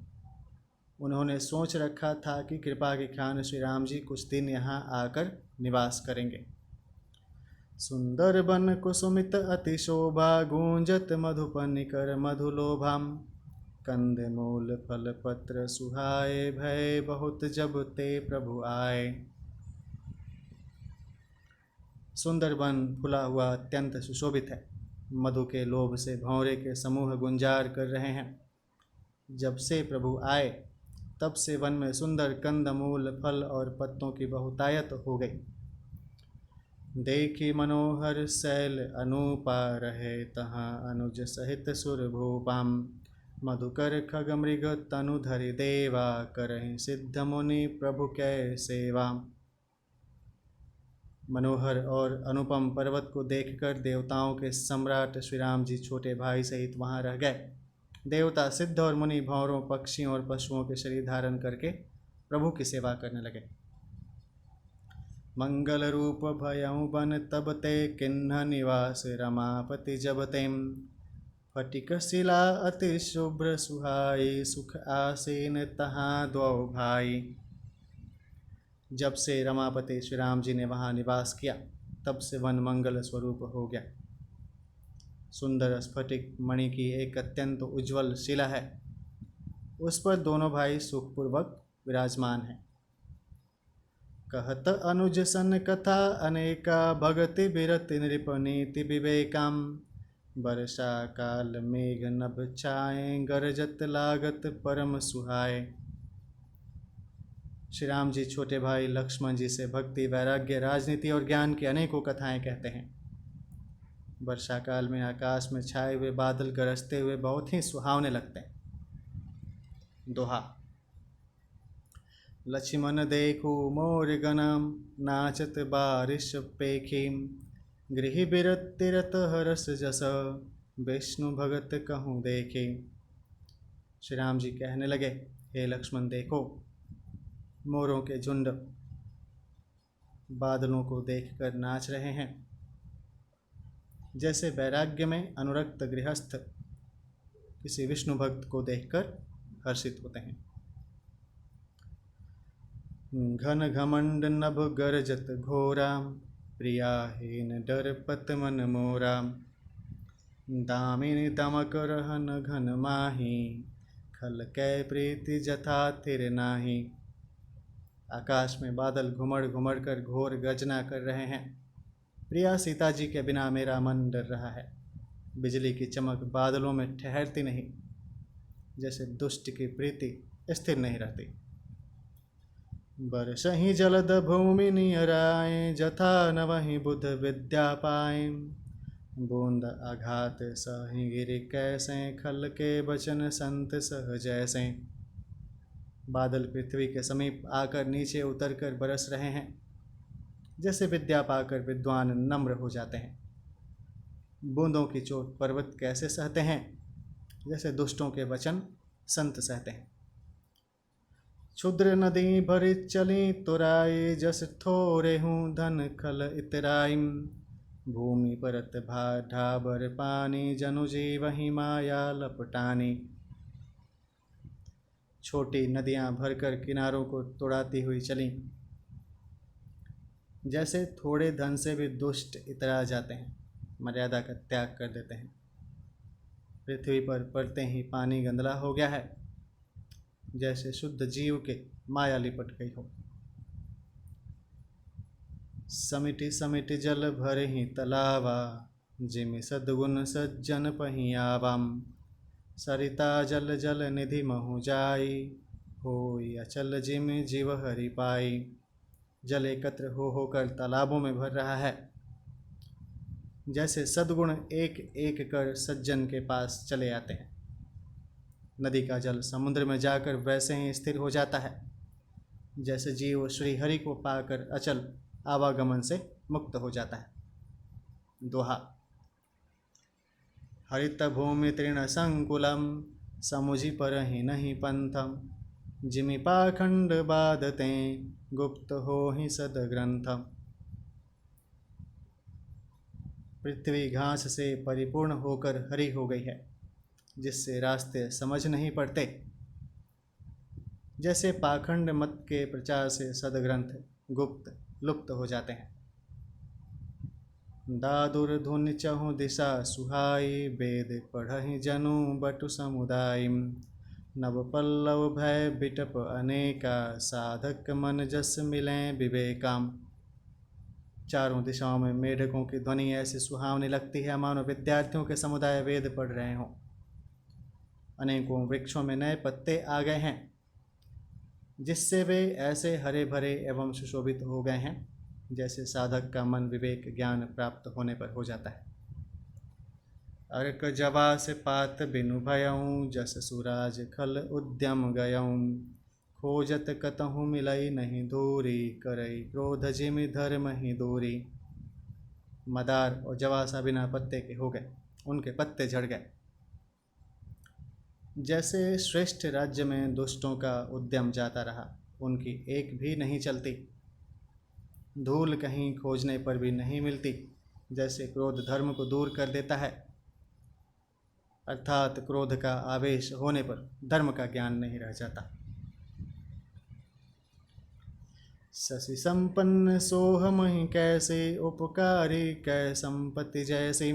उन्होंने सोच रखा था कि कृपा के खान श्री राम जी कुछ दिन यहाँ आकर निवास करेंगे। सुंदर बन कुसुमित अति शोभा, गूंजत मधुपनिकर मधुलोभाम। कंद मूल फल पत्र सुहाए, भय बहुत जब ते प्रभु आए। सुंदर वन फुला हुआ अत्यंत सुशोभित है। मधु के लोभ से भंवरे के समूह गुंजार कर रहे हैं। जब से प्रभु आए, तब से वन में सुंदर कंद मूल फल और पत्तों की बहुतायत हो गई। देखी मनोहर शैल अनूपा, रहे तहाँ अनुज सहित सुर भूपाम। मधुकर खग मृग तनु धरि देवा, करहि सिद्ध मुनि प्रभु कै सेवा। मनोहर और अनुपम पर्वत को देखकर देवताओं के सम्राट श्री राम जी छोटे भाई सहित वहाँ रह गए। देवता सिद्ध और मुनि भंवरों, पक्षियों और पशुओं के शरीर धारण करके प्रभु की सेवा करने लगे। मंगल रूप भयउ बन तब ते किन्ह निवास रमापति जब तेम फटिक शिला अति शुभ्र सुहाई सुख आसीन तहाँ द्वौ भाई। जब से रमापति श्री राम जी ने वहाँ निवास किया तब से वन मंगल स्वरूप हो गया। सुंदर स्फटिक मणि की एक अत्यंत उज्ज्वल शिला है, उस पर दोनों भाई सुखपूर्वक विराजमान हैं। कहत अनुज सन कथा अनेका भगति बिरति नृप नीति विवेकाम। वर्षा काल मेघ नभ छाए गरजत लागत परम सुहाए। श्री राम जी छोटे भाई लक्ष्मण जी से भक्ति, वैराग्य, राजनीति और ज्ञान की अनेकों कथाएं कहते हैं। वर्षा काल में आकाश में छाए हुए बादल गरजते हुए बहुत ही सुहावने लगते हैं। दोहा। लक्ष्मण देखो मोर गणम नाचत बारिश पेखीम। गृह बिरतिरत हरस जस विष्णु भगत कहूँ देखे। श्री राम जी कहने लगे, हे लक्ष्मण देखो, मोरों के झुंड बादलों को देखकर नाच रहे हैं, जैसे वैराग्य में अनुरक्त गृहस्थ किसी विष्णु भक्त को देखकर हर्षित होते हैं। घन घमंड नभ गरजत घोराम प्रियाहीन डर पत मन मोराम। दामिनी दमक रहन घन माही खल कै प्रीति जथा थिर नाही। आकाश में बादल घुमड़ घुमड़ कर घोर गर्जना कर रहे हैं। प्रिया सीता जी के बिना मेरा मन डर रहा है। बिजली की चमक बादलों में ठहरती नहीं, जैसे दुष्ट की प्रीति स्थिर नहीं रहती। बरसहि जलद भूमि नियराए जथा न वहीं बुध विद्या पाए। बूंद आघात सहि गिरि कैसे खल के बचन संत सह जैसे। बादल पृथ्वी के समीप आकर नीचे उतरकर बरस रहे हैं, जैसे विद्या पाकर विद्वान नम्र हो जाते हैं। बूंदों की चोट पर्वत कैसे सहते हैं, जैसे दुष्टों के वचन संत सहते हैं। क्षुद्र नदी भरी चली तुराई जस थोरे हूँ धन खल इतराई। भूमि परत भा ढाबर पानी जनु जी वही माया लपटानी। छोटी नदियाँ भरकर किनारों को तोड़ाती हुई चली, जैसे थोड़े धन से भी दुष्ट इतरा जाते हैं, मर्यादा का त्याग कर देते हैं। पृथ्वी पर पड़ते ही पानी गंदला हो गया है, जैसे शुद्ध जीव के माया लिपट गई हो। समिति समिति जल भरे ही तलावा जिमि सद्गुण सज्जन पहियावाम। सरिता जल जल निधि महु जाई होई अचल जिमि जीव हरि पाई। जल एकत्र हो होकर तालाबों में भर रहा है, जैसे सद्गुण एक एक कर सज्जन के पास चले आते हैं। नदी का जल समुद्र में जाकर वैसे ही स्थिर हो जाता है, जैसे जीव श्री हरि को पाकर अचल आवागमन से मुक्त हो जाता है। दोहा। हरित भूमि तृण संकुलम समुझि परहि नहीं पंथम। जिमि पाखंड बाधते गुप्त हो ही सद ग्रंथम। पृथ्वी घास से परिपूर्ण होकर हरी हो गई है, जिससे रास्ते समझ नहीं पड़ते। जैसे पाखंड मत के प्रचार से सदग्रंथ गुप्त लुप्त हो जाते हैं। दादुर धुन चहु दिशा सुहाई वेद पढ़हि जनु बटु समुदाय। नव पल्लव भय बिटप अनेका साधक मन जस मिलें विवेकाम। चारों दिशाओं में मेढकों की ध्वनि ऐसी सुहावनी लगती है मानो विद्यार्थियों के समुदाय वेद पढ़ रहे हों। अनेकों वृक्षों में नए पत्ते आ गए हैं, जिससे वे ऐसे हरे भरे एवं सुशोभित हो गए हैं, जैसे साधक का मन विवेक ज्ञान प्राप्त होने पर हो जाता है। अर्क जवा से पात बिनु भयऊँ जस सुराज खल उद्यम गयऊँ। खोजत कतहु मिलई नहीं दूरी करई क्रोध जिमि धर्म ही दूरी। मदार और जवासा बिना पत्ते के हो गए, उनके पत्ते झड़ गए। जैसे श्रेष्ठ राज्य में दुष्टों का उद्यम जाता रहा, उनकी एक भी नहीं चलती। धूल कहीं खोजने पर भी नहीं मिलती। जैसे क्रोध धर्म को दूर कर देता है, अर्थात क्रोध का आवेश होने पर धर्म का ज्ञान नहीं रह जाता। शशि संपन्न सोहमहि कैसे, उपकारी कै संपत्ति जैसी।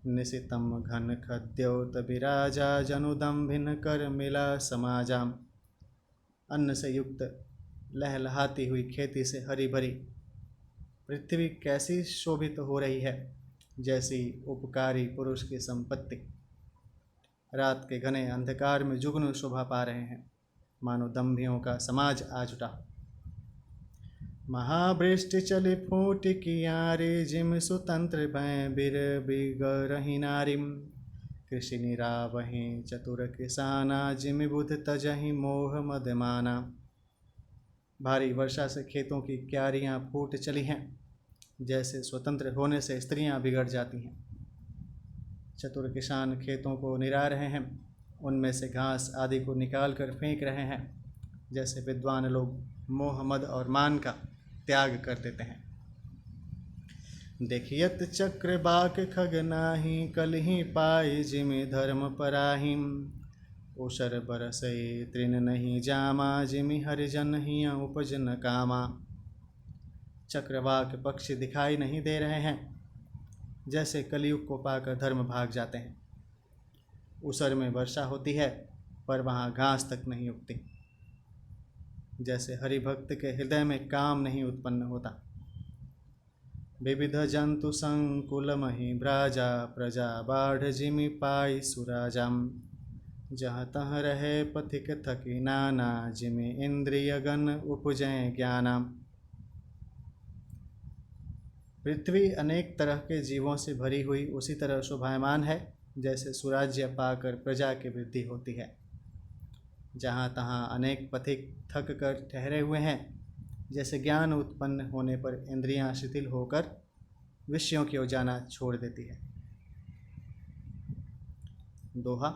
निशितम घन खद्योत विराजा, जनुदम्भिन कर मिला समाजाम। अन्न से युक्त लहलहाती हुई खेती से हरी भरी पृथ्वी कैसी शोभित हो रही है, जैसी उपकारी पुरुष की संपत्ति रात के घने अंधकार में जुगनू शोभा पा रहे हैं, मानो दम्भियों का समाज आ जुटा। महावृष्टि चले फूट कियारे, जिम सुतंत्र भय बिर बिगरहि नारिम। कृषि निरावहि चतुर किसाना, जिम बुध तजहि मोह मदमाना। भारी वर्षा से खेतों की क्यारियां फूट चली हैं, जैसे स्वतंत्र होने से स्त्रियां बिगड़ जाती हैं। चतुर किसान खेतों को निरा रहे हैं, उनमें से घास आदि को निकाल कर फेंक रहे हैं, जैसे विद्वान लोग मोह मद और मान का त्याग कर देते हैं। देखियत चक्र बाक खग नाही, कलहि पाई जिमि धर्म पराहिम। ओसर बरसई तृण नहीं जामा, जिमि हरिजन हिया उपज न कामा। चक्रवाक पक्षी दिखाई नहीं दे रहे हैं, जैसे कलयुग को पाकर धर्म भाग जाते हैं। उसर में वर्षा होती है, पर वहाँ घास तक नहीं उगती। जैसे हरिभक्त के हृदय में काम नहीं उत्पन्न होता। विविध जंतु संकुलमहि ब्राजा, प्रजा बाढ़ जिमि पाई सुराजाम। जहाँ तहाँ रहे पथिक थकी नाना, जिमि इंद्रिय गण उपजय ज्ञानाम। पृथ्वी अनेक तरह के जीवों से भरी हुई उसी तरह शोभायमान है, जैसे सुराज्य पाकर प्रजा की वृद्धि होती है। जहाँ तहाँ अनेक पथिक थक कर ठहरे हुए हैं, जैसे ज्ञान उत्पन्न होने पर इंद्रियां शिथिल होकर विषयों की ओर जाना छोड़ देती है। दोहा।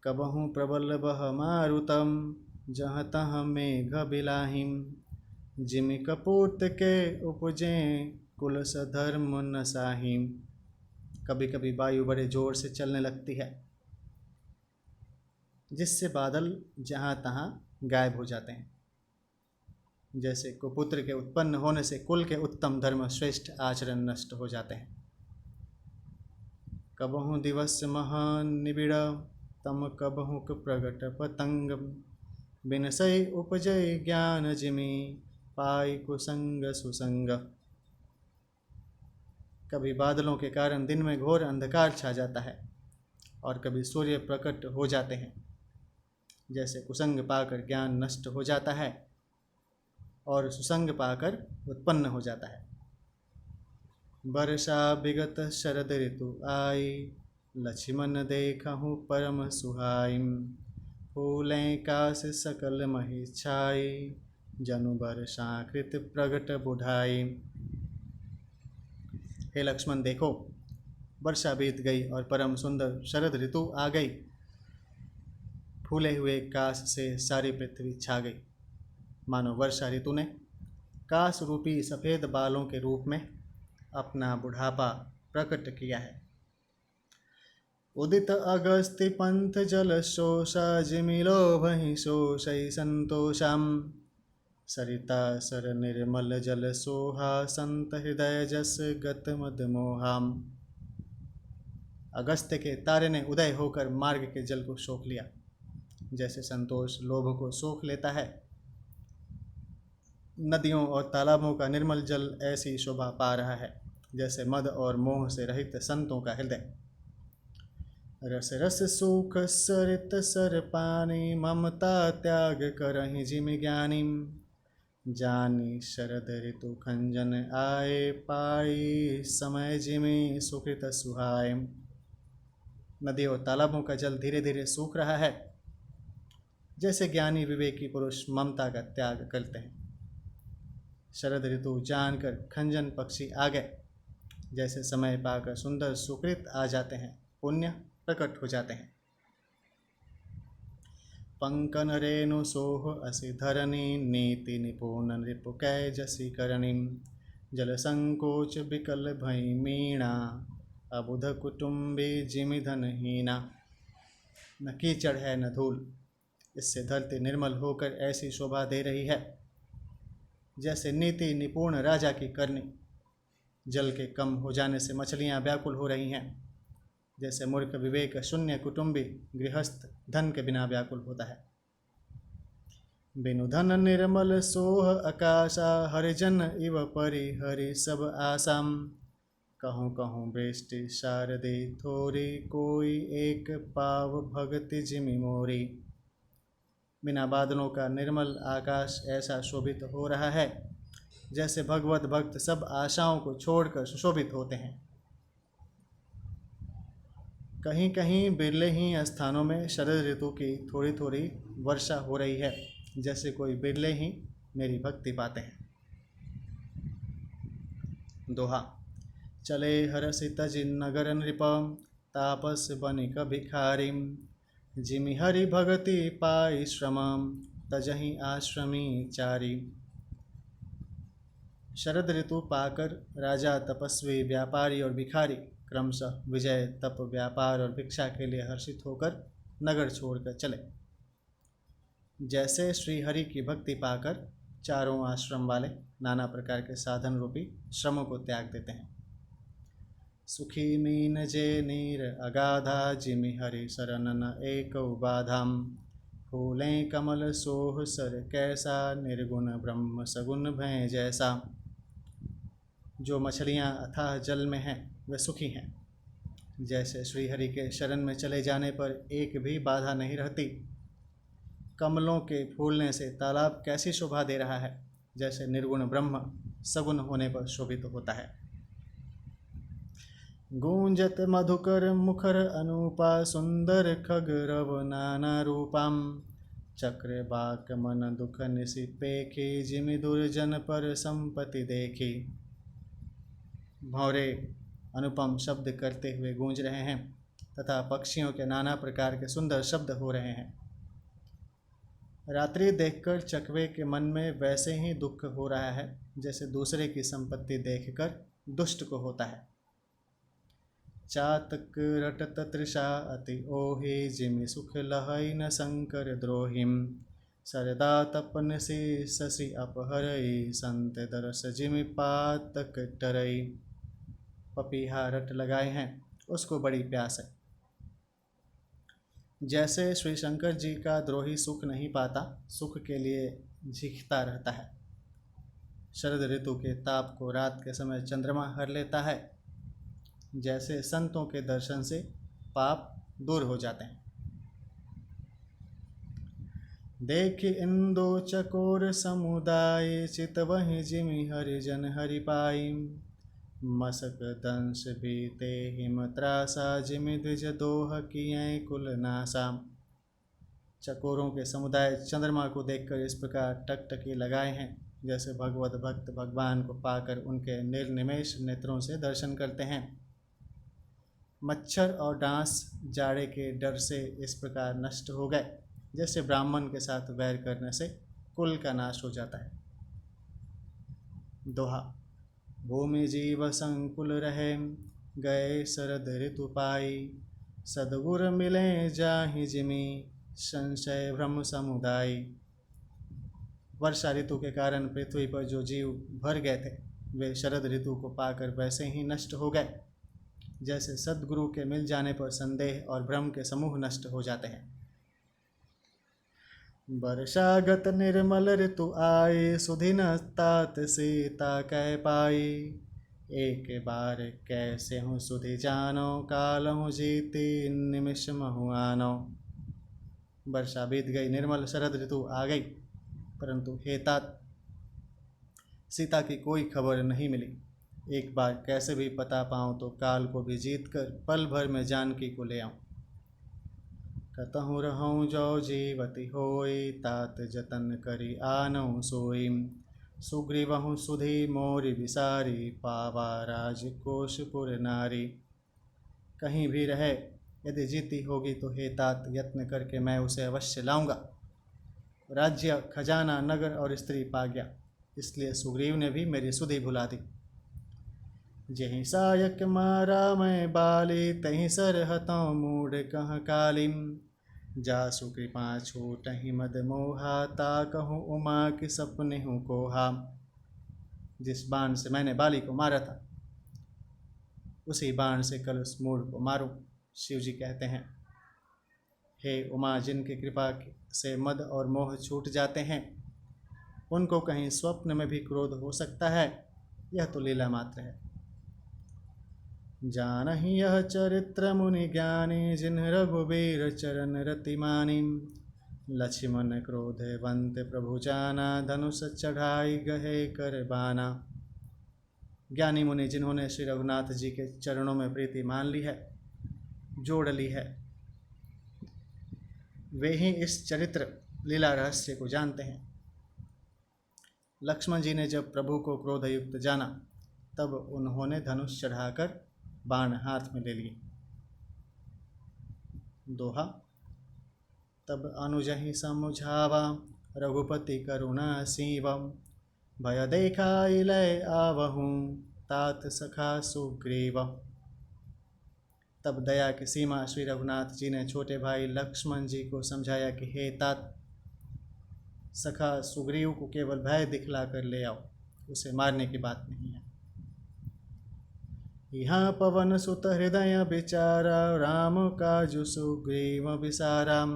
कबहु प्रबल बह मारुतम, जहाँ तहाँ मेघ बिलाहिम। जिमि कपूत के उपजे, कुल सधर्म न साहिम। कभी कभी वायु बड़े जोर से चलने लगती है, जिससे बादल जहाँ तहाँ गायब हो जाते हैं। जैसे कुपुत्र के उत्पन्न होने से कुल के उत्तम धर्म श्रेष्ठ आचरण नष्ट हो जाते हैं। कबहु दिवस महान निबिड़, तम कबहु प्रगट पतंग। बिनसई उपजय ज्ञान, जिमि पाई कुसंग सुसंग। कभी बादलों के कारण दिन में घोर अंधकार छा जाता है, और कभी सूर्य प्रकट हो जाते हैं। जैसे कुसंग पाकर ज्ञान नष्ट हो जाता है, और सुसंग पाकर उत्पन्न हो जाता है। वर्षा विगत शरद ऋतु आई, लक्ष्मण देखहु परम सुहाइम। फूलें काश सकल महि छाई, जनु वर्षाकृत प्रगट बुढ़ाई। हे लक्ष्मण देखो, वर्षा बीत गई और परम सुंदर शरद ऋतु आ गई। फूले हुए काश से सारी पृथ्वी छा गई, मानो वर्षा ऋतु ने काश रूपी सफ़ेद बालों के रूप में अपना बुढ़ापा प्रकट किया है। उदित अगस्त्य पंथ जल शोषा, जिमिलो भहि शोषई संतोषम। सरिता सर निर्मल जल सोहा, संत हृदय जस गत मद मोहाम। अगस्त्य के तारे ने उदय होकर मार्ग के जल को सोख लिया, जैसे संतोष लोभ को सोख लेता है। नदियों और तालाबों का निर्मल जल ऐसी शोभा पा रहा है, जैसे मद और मोह से रहित संतों का हृदय। रस रस सुख सरित सर पानी, ममता त्याग करहि जिमि ज्ञानी। जानी शरद ऋतु खंजन आए, पाई समय जिमि सुकृत सुहाय। नदी और तालाबों का जल धीरे धीरे सूख रहा है, जैसे ज्ञानी विवेकी पुरुष ममता का त्याग करते हैं। शरद ऋतु जानकर खंजन पक्षी आ गए, जैसे समय पाकर सुंदर सुकृत आ जाते हैं, पुण्य प्रकट हो जाते हैं। पंकन रेणु सोह असि धरणी नीति निपुण नृपुकै जसी करणी जल संकोच बिकल भई मीणा अबुध कुटुंबी जिमि धनहीना। न कीचड़ है न धूल, इससे धरती निर्मल होकर ऐसी शोभा दे रही है जैसे नीति निपुण राजा की करनी। जल के कम हो जाने से मछलियां व्याकुल हो रही हैं, जैसे मूर्ख विवेक शून्य कुटुंबी गृहस्थ धन के बिना व्याकुल होता है। बिनु धन निर्मल सोह आकाशा हरिजन इव परिहरि सब आसाम। कहूँ कहूँ बेष्टि शारदे थोरी कोई एक पाव भगति जिमि मोरी। बिना बादलों का निर्मल आकाश ऐसा शोभित हो रहा है जैसे भगवत भक्त सब आशाओं को छोड़कर सुशोभित होते हैं। कहीं कहीं बिरले ही स्थानों में शरद ऋतु की थोड़ी थोड़ी वर्षा हो रही है, जैसे कोई बिरले ही मेरी भक्ति पाते हैं। दोहा। चले हरसि तजि नगर नृप तापस बनिक भिखारी। जिमि हरि भगति पाई श्रम तजहि आश्रमी चारी। शरद ऋतु पाकर राजा, तपस्वी, व्यापारी और भिखारी क्रमशः विजय, तप, व्यापार और भिक्षा के लिए हर्षित होकर नगर छोड़कर चले। जैसे श्री हरि की भक्ति पाकर चारों आश्रम वाले नाना प्रकार के साधन रूपी श्रमों को त्याग देते हैं। सुखी मीन जे नीर अगाधा जिमि हरि शरण न एक बाधाम। फूलें कमल सोह सर कैसा निर्गुण ब्रह्म सगुण भय जैसा। जो मछलियाँ अथाह जल में हैं वे सुखी हैं, जैसे श्रीहरि के शरण में चले जाने पर एक भी बाधा नहीं रहती। कमलों के फूलने से तालाब कैसी शोभा दे रहा है, जैसे निर्गुण ब्रह्म सगुण होने पर शोभित होता है। गूंजत मधुकर मुखर अनूपा सुंदर खग रव नाना रूपाम। चक्र बाक मन दुख निसि पेखी जिमि दुर्जन पर संपत्ति देखी। भौरे अनुपम शब्द करते हुए गूंज रहे हैं तथा पक्षियों के नाना प्रकार के सुंदर शब्द हो रहे हैं। रात्रि देखकर चकवे के मन में वैसे ही दुख हो रहा है जैसे दूसरे की संपत्ति देखकर दुष्ट को होता है। चातक रटत तृषा अति ओहि जिमि सुख लहै न शंकर द्रोहिम। सरदा तपन से शशि अपहरई संत दरस जिमि पातक टरई। पपीहा रट लगाए हैं, उसको बड़ी प्यास है। जैसे श्री शंकर जी का द्रोही सुख नहीं पाता, सुख के लिए झिकता रहता है। शरद ऋतु के ताप को रात के समय चंद्रमा हर लेता है, जैसे संतों के दर्शन से पाप दूर हो जाते हैं। देख इंदु चकोर समुदाय चित वहि जिमि हरिजन हरि पाई। मसक दंश बीते हिम त्रासा जिमि द्विज दोह कियै कुल नासा। चकोरों के समुदाय चंद्रमा को देखकर इस प्रकार टकटकी लगाए हैं जैसे भगवत भक्त भगवान को पाकर उनके निर्निमेष नेत्रों से दर्शन करते हैं। मच्छर और डांस जाड़े के डर से इस प्रकार नष्ट हो गए जैसे ब्राह्मण के साथ वैर करने से कुल का नाश हो जाता है। दोहा। भूमि जीव संकुल रहे गए शरद ऋतु पाई। सदगुर मिले जाहि जिमि संशय भ्रम समुदाय। वर्षा ऋतु के कारण पृथ्वी पर जो जीव भर गए थे वे शरद ऋतु को पाकर वैसे ही नष्ट हो गए जैसे सद्गुरु के मिल जाने पर संदेह और भ्रम के समूह नष्ट हो जाते हैं। वर्षागत निर्मल ऋतु आए सुधिन तात सीता कै पाई। एक बार कैसे हूँ सुधि जानो काल हूँ जीती निमिष महु आनो। वर्षा बीत गई, निर्मल शरद ऋतु आ गई, परंतु हे तात सीता की कोई खबर नहीं मिली। एक बार कैसे भी पता पाऊँ तो काल को भी जीत कर पल भर में जानकी को ले आऊँ। कतहु रहूँ जो जीवति होई तात जतन करी आनऊ सोई। सुग्रीवहु सुधि मोरि विसारी पावा राजकोशपुर नारी। कहीं भी रहे, यदि जीती होगी तो हे तात यत्न करके मैं उसे अवश्य लाऊंगा। राज्य, खजाना, नगर और स्त्री पा गया, इसलिए सुग्रीव ने भी मेरी सुधि भुला दी। जेहि सायक मारा मैं बाली, तहि सरहतों मूढ़ कह कालिम। जासु कृपा छूटहि मद मोहा, ता कहूँ उमा की सपने हूँ कोहा। जिस बाण से मैंने बाली को मारा था, उसी बाण से कल उस मूढ़ को मारूं। शिव जी कहते हैं, हे उमा, जिनकी कृपा से मद और मोह छूट जाते हैं, उनको कहीं स्वप्न में भी क्रोध हो सकता है, यह तो लीला मात्र है। जानहि यह चरित्र मुनि ज्ञानी, जिन्ह रघुबीर चरण रतिमानी। लक्ष्मण क्रोधवंत प्रभु जाना, धनुष चढ़ाई गहे कर बाना। ज्ञानी मुनि जिन्होंने श्री रघुनाथ जी के चरणों में प्रीति मान ली है, जोड़ ली है, वे ही इस चरित्र लीला रहस्य को जानते हैं। लक्ष्मण जी ने जब प्रभु को क्रोधयुक्त जाना, तब उन्होंने धनुष चढ़ाकर बाण हाथ में ले लिए। दोहा। तब अनुजहि समुझावा, रघुपति करुणा सीवम। भय देखाई लय आवहूँ, तात सखा सुग्रीव। तब दया की सीमा श्री रघुनाथ जी ने छोटे भाई लक्ष्मण जी को समझाया कि हे तात, सखा सुग्रीव को केवल भय दिखला कर ले आओ, उसे मारने की बात नहीं है। यहाँ पवन सुत हृदय विचारा, राम काजु सुग्रीव विसाराम।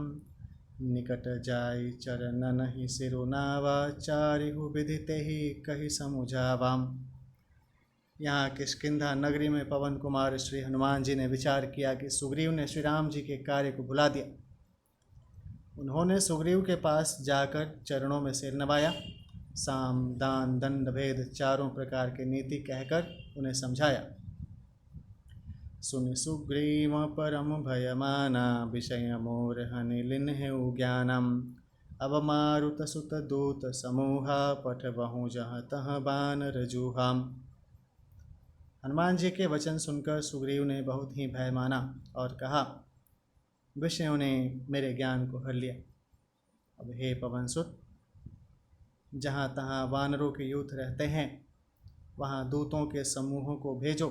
निकट जाई चरण नहीं सिरुनावा, चारिहु विदिते ही कही समुझावाम। यहाँ किष्किंधा नगरी में पवन कुमार श्री हनुमान जी ने विचार किया कि सुग्रीव ने श्री राम जी के कार्य को भुला दिया। उन्होंने सुग्रीव के पास जाकर चरणों में सिर नवाया, साम दान दंड भेद चारों प्रकार के नीति कहकर उन्हें समझाया। सुनि सुग्रीव परम भयमाना, विषय मोर हनि लिन्हु ज्ञानम। अब मारुत सुत दूत समूहा, पठबहु जहाँ तहाँ बानर जूहाम। हनुमान जी के वचन सुनकर सुग्रीव ने बहुत ही भय माना और कहा, विषयों ने मेरे ज्ञान को हर लिया। अब हे पवनसुत, जहाँ तहाँ वानरों के यूथ रहते हैं, वहाँ दूतों के समूहों को भेजो।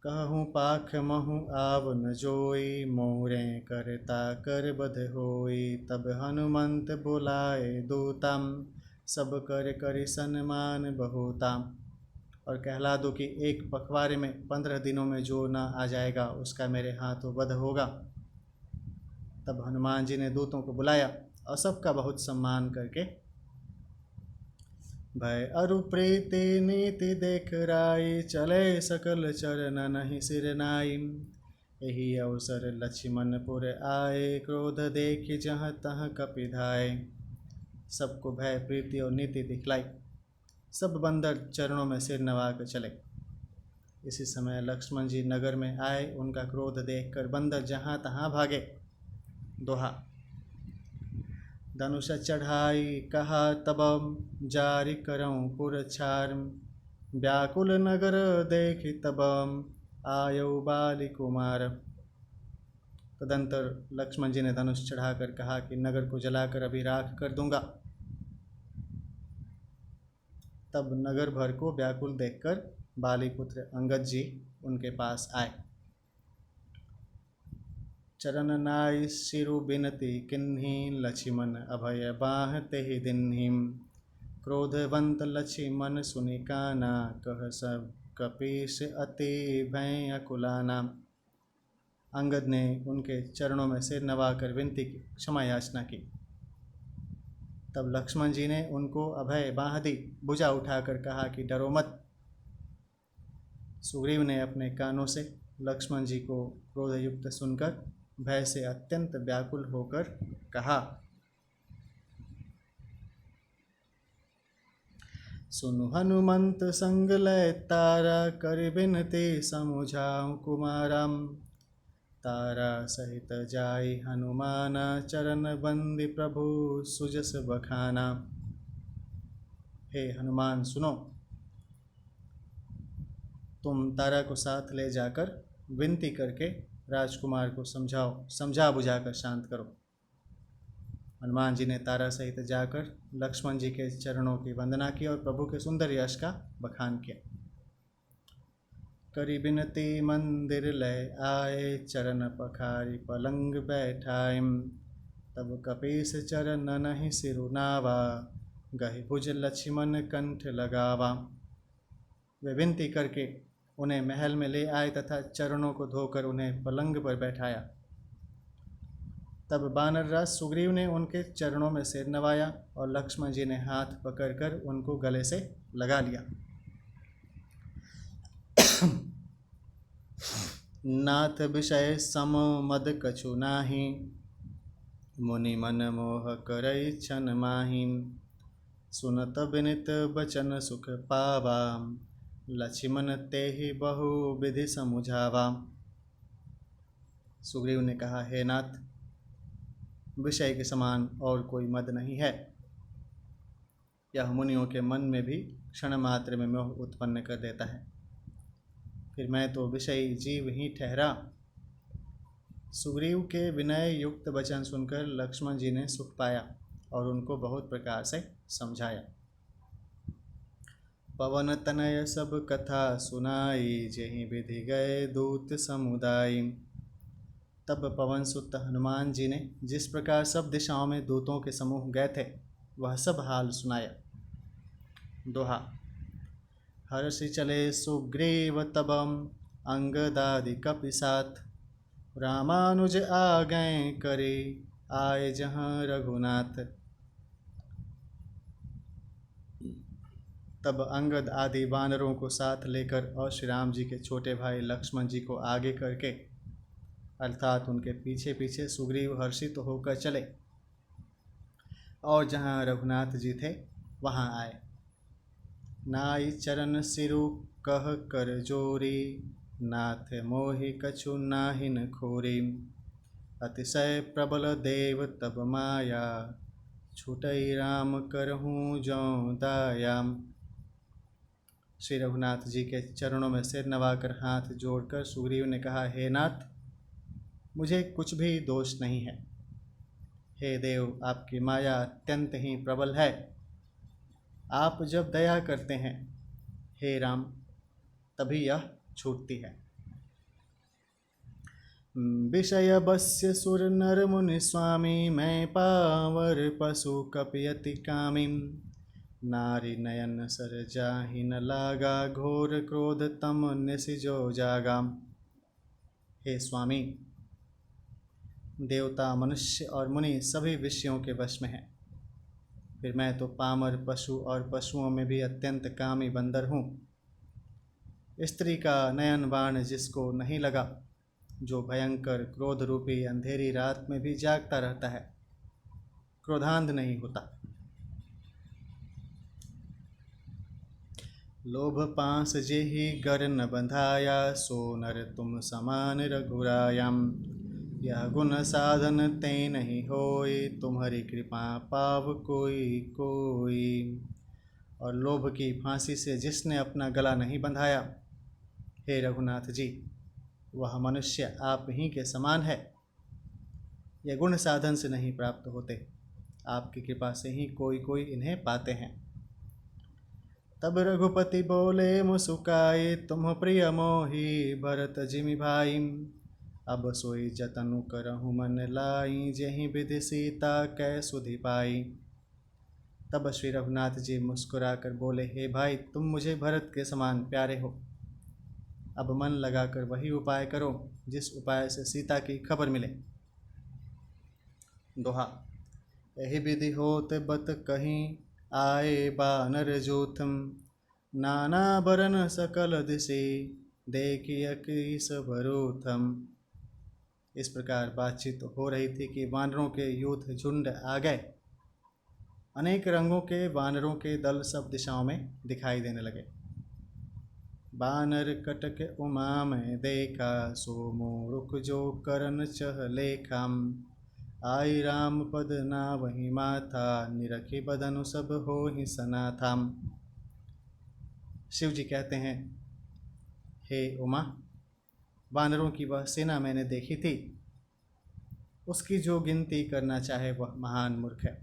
कहूँ पाख महु आव न जोई, मोरे करता कर बध होई। तब हनुमंत बुलाए दूतम, सब कर करि सन्मान बहुताम। और कहला दो कि एक पखवारे में 15 दिनों में जो ना आ जाएगा, उसका मेरे हाथों वध होगा। तब हनुमान जी ने दूतों को बुलाया और सबका बहुत सम्मान करके, भय अरु प्रीति नीति देख राई, चले सकल चरण नहीं सिर नाई। यही अवसर लक्ष्मणपुर आए, क्रोध देख जहाँ तहाँ कपि धाय। सबको भय प्रीति और नीति दिखलाई, सब बंदर चरणों में सिर नवा कर चले। इसी समय लक्ष्मण जी नगर में आए, उनका क्रोध देखकर बंदर जहाँ तहाँ भागे। दोहा। धनुष चढ़ाई कहा तब, जारी करऊँ पुर छार। व्याकुल नगर देखि तब, आयौ बाली कुमार। तदंतर लक्ष्मण जी ने धनुष चढ़ाकर कहा कि नगर को जलाकर अभी राख कर दूंगा। तब नगर भर को व्याकुल देखकर बाली पुत्र अंगद जी उनके पास आए। चरण नाई सिरु बिनती किन्हीं, लक्ष्मण अभय बाह तेहि दिन्हीं। क्रोधवंत लक्ष्मण सुनि काना, कह सब कपीस अति भय अकुलाना। अंगद ने उनके चरणों में सिर नवाकर विनती की, क्षमा याचना की। तब लक्ष्मण जी ने उनको अभय बाह दी, भुजा उठाकर कहा कि डरो मत। सुग्रीव ने अपने कानों से लक्ष्मण जी को क्रोधयुक्त सुनकर भय से अत्यंत व्याकुल होकर कहा, सुनु हनुमंत संग लय तारा, कर बिनती समुझाऊं कुमारम। तारा सहित जाई हनुमाना, चरण बंदी प्रभु सुजस बखाना। हे हनुमान सुनो, तुम तारा को साथ ले जाकर विनती करके राजकुमार को समझा बुझाकर शांत करो। हनुमान जी ने तारा सहित जाकर लक्ष्मण जी के चरणों की वंदना की और प्रभु के सुंदर यश का बखान किया। करी बिनती मंदिर लय आए, चरण पखारी पलंग बैठाए। तब कपीस चरण नहीं सिरुनावा, गहि भुज लक्ष्मण कंठ लगावा। वे विनती करके उन्हें महल में ले आए तथा चरणों को धोकर उन्हें पलंग पर बैठाया। तब बानर राज सुग्रीव ने उनके चरणों में सिर नवाया और लक्ष्मण जी ने हाथ पकड़कर उनको गले से लगा लिया। नाथ विषय सम मद कछु नाही, मुनि मन मोह करई छन माही। सुनत बिनित बचन सुख पावा, लक्ष्मण तेहि बहु विधि समुझावा। सुग्रीव ने कहा, हे नाथ, विषय के समान और कोई मद नहीं है। यह मुनियों के मन में भी क्षण मात्र में मोह उत्पन्न कर देता है। फिर मैं तो विषयी जीव ही ठहरा। सुग्रीव के विनय युक्त वचन सुनकर लक्ष्मण जी ने सुख पाया और उनको बहुत प्रकार से समझाया। पवन तनय सब कथा सुनाई, जेहि विधि गए दूत समुदाय। तब पवन सुत हनुमान जी ने जिस प्रकार सब दिशाओं में दूतों के समूह गए थे, वह सब हाल सुनाया। दोहा। हर्षि चले सुग्रीव तबम, अंगदादि कपि साथ। रामानुज आ गए करे, आए जहाँ रघुनाथ। तब अंगद आदि वानरों को साथ लेकर और श्री राम जी के छोटे भाई लक्ष्मण जी को आगे करके अर्थात उनके पीछे पीछे सुग्रीव हर्षित तो होकर चले और जहाँ रघुनाथ जी थे वहाँ आए। नाई चरण सिरु कह कर जोरी, नाथ मोहि कछु नाहिन खोरी। अतिशय प्रबल देव तब माया, छूटई राम करहूँ जौ दाया। श्री रघुनाथ जी के चरणों में सिर नवाकर हाथ जोड़कर सुग्रीव ने कहा, हे नाथ, मुझे कुछ भी दोष नहीं है। हे देव, आपकी माया अत्यंत ही प्रबल है। आप जब दया करते हैं हे राम, तभी यह छूटती है। विषय बस्य सुर नर मुनि स्वामी, मैं पावर पशु कपियति कामी। नारी नयन सर जाहि न लागा, घोर क्रोध तम निसिजो जागा। हे स्वामी, देवता मनुष्य और मुनि सभी विषयों के वश में हैं, फिर मैं तो पामर पशु और पशुओं में भी अत्यंत कामी बंदर हूँ। स्त्री का नयन बाण जिसको नहीं लगा, जो भयंकर क्रोध रूपी अंधेरी रात में भी जागता रहता है, क्रोधांध नहीं होता। लोभ पास जेहि गर न बंधाया, सो नर तुम समान रघुरायाम। यह गुण साधन ते नहीं होय, तुम्हारी कृपा पाव कोई कोई। और लोभ की फांसी से जिसने अपना गला नहीं बंधाया, हे रघुनाथ जी, वह मनुष्य आप ही के समान है। यह गुण साधन से नहीं प्राप्त होते, आपकी कृपा से ही कोई कोई इन्हें पाते हैं। तब रघुपति बोले मुस्काए, तुम प्रिय मोहि भरत जिमि भाई। अब सोई जतनु करहु मन लाई, जेहि विधि सीता कै सुधि पाई। तब श्री रघुनाथ जी मुस्कुराकर बोले, हे भाई, तुम मुझे भरत के समान प्यारे हो। अब मन लगाकर वही उपाय करो जिस उपाय से सीता की खबर मिले। दोहा। यही विधि होत बत कहीं, आए बानर जोथम। नाना बरन सकल दिशे, देखिय किस भरोथम। इस प्रकार बातचीत हो रही थी कि वानरों के यूथ झुंड आ गए। अनेक रंगों के वानरों के दल सब दिशाओं में दिखाई देने लगे। बानर कटक उमा में देखा, सो मोरुख जो करन चह लेखम। आई राम पद ना वही माथा, निरखी बदनु सब हो ही सनाथम। शिव जी कहते हैं, हे उमा, वानरों की वह सेना मैंने देखी थी, उसकी जो गिनती करना चाहे वह महान मूर्ख है।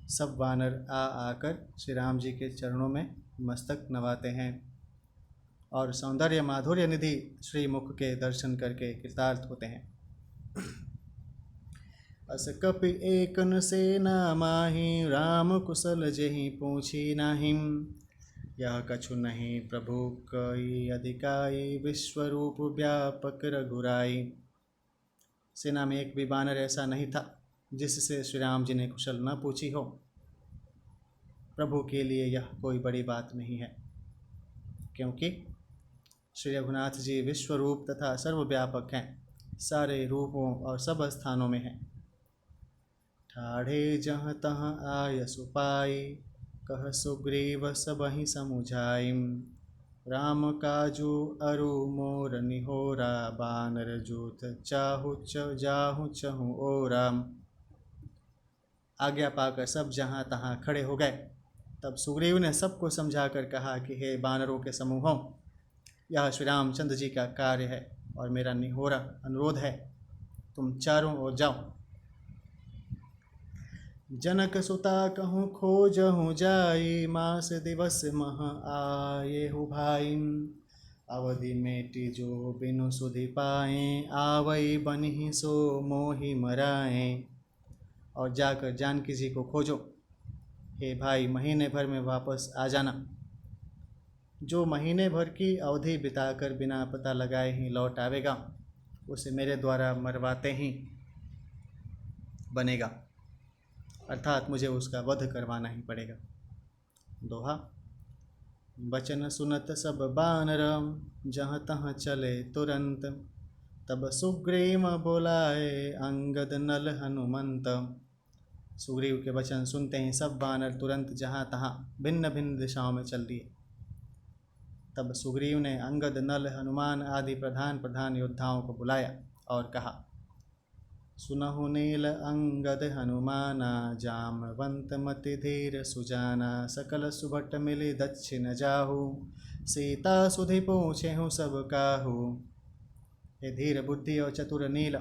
सब वानर आकर श्री राम जी के चरणों में मस्तक नवाते हैं और सौंदर्य माधुर्य निधि श्री मुख के दर्शन करके कृतार्थ होते हैं। अस कपि एकन सेना माही, राम कुशल जेहि पूछी नाहिं। यह कछु नहीं प्रभु कई, अधिकाई विश्वरूप व्यापक रघुराई। सेना में एक भी बानर ऐसा नहीं था जिससे श्री राम जी ने कुशल न पूछी हो। प्रभु के लिए यह कोई बड़ी बात नहीं है, क्योंकि श्री रघुनाथ जी विश्वरूप तथा सर्वव्यापक हैं, सारे रूपों और सब स्थानों में हैं। ठाढ़े जहाँ तहाँ आय सुपाई, कह सुग्रीव सबहि समुझाई। राम काजू अरु मोर निहोरा, बानर जूथ चाहु जाहु चहु ओरा। आज्ञा पाकर सब जहाँ तहाँ खड़े हो गए। तब सुग्रीव ने सबको समझाकर कहा कि हे बानरों के समूहों, यह श्री रामचंद्र जी का कार्य है और मेरा निहोरा अनुरोध है, तुम चारों ओर जाओ। जनक सुता कहूँ खोजहूँ जाई, मास दिवस मह आये हो भाई। अवधि मेटी जो बिनु सुधि पाए, आवई बनिहि सो मोहि मराए। और जाकर जानकी जी को खोजो, हे भाई महीने भर में वापस आ जाना। जो महीने भर की अवधि बिताकर बिना पता लगाए ही लौट आवेगा, उसे मेरे द्वारा मरवाते ही बनेगा, अर्थात मुझे उसका वध करवाना ही पड़ेगा। दोहा। बचन सुनत सब बानर, जहाँ तहाँ चले तुरंत। तब सुग्रीव बोलाए अंगद नल हनुमंत। सुग्रीव के वचन सुनते ही सब बानर तुरंत जहाँ तहाँ भिन्न भिन्न दिशाओं में चल दिए। तब सुग्रीव ने अंगद, नल, हनुमान आदि प्रधान प्रधान योद्धाओं को बुलाया और कहा, सुनहु नील अंगद हनुमाना, जामवंत मति धीर सुजाना। सकल सुभट मिली दक्षिण जाहु, सीता सुधि पूछेहु सब काहू। हे धीर बुद्धि और चतुर नील,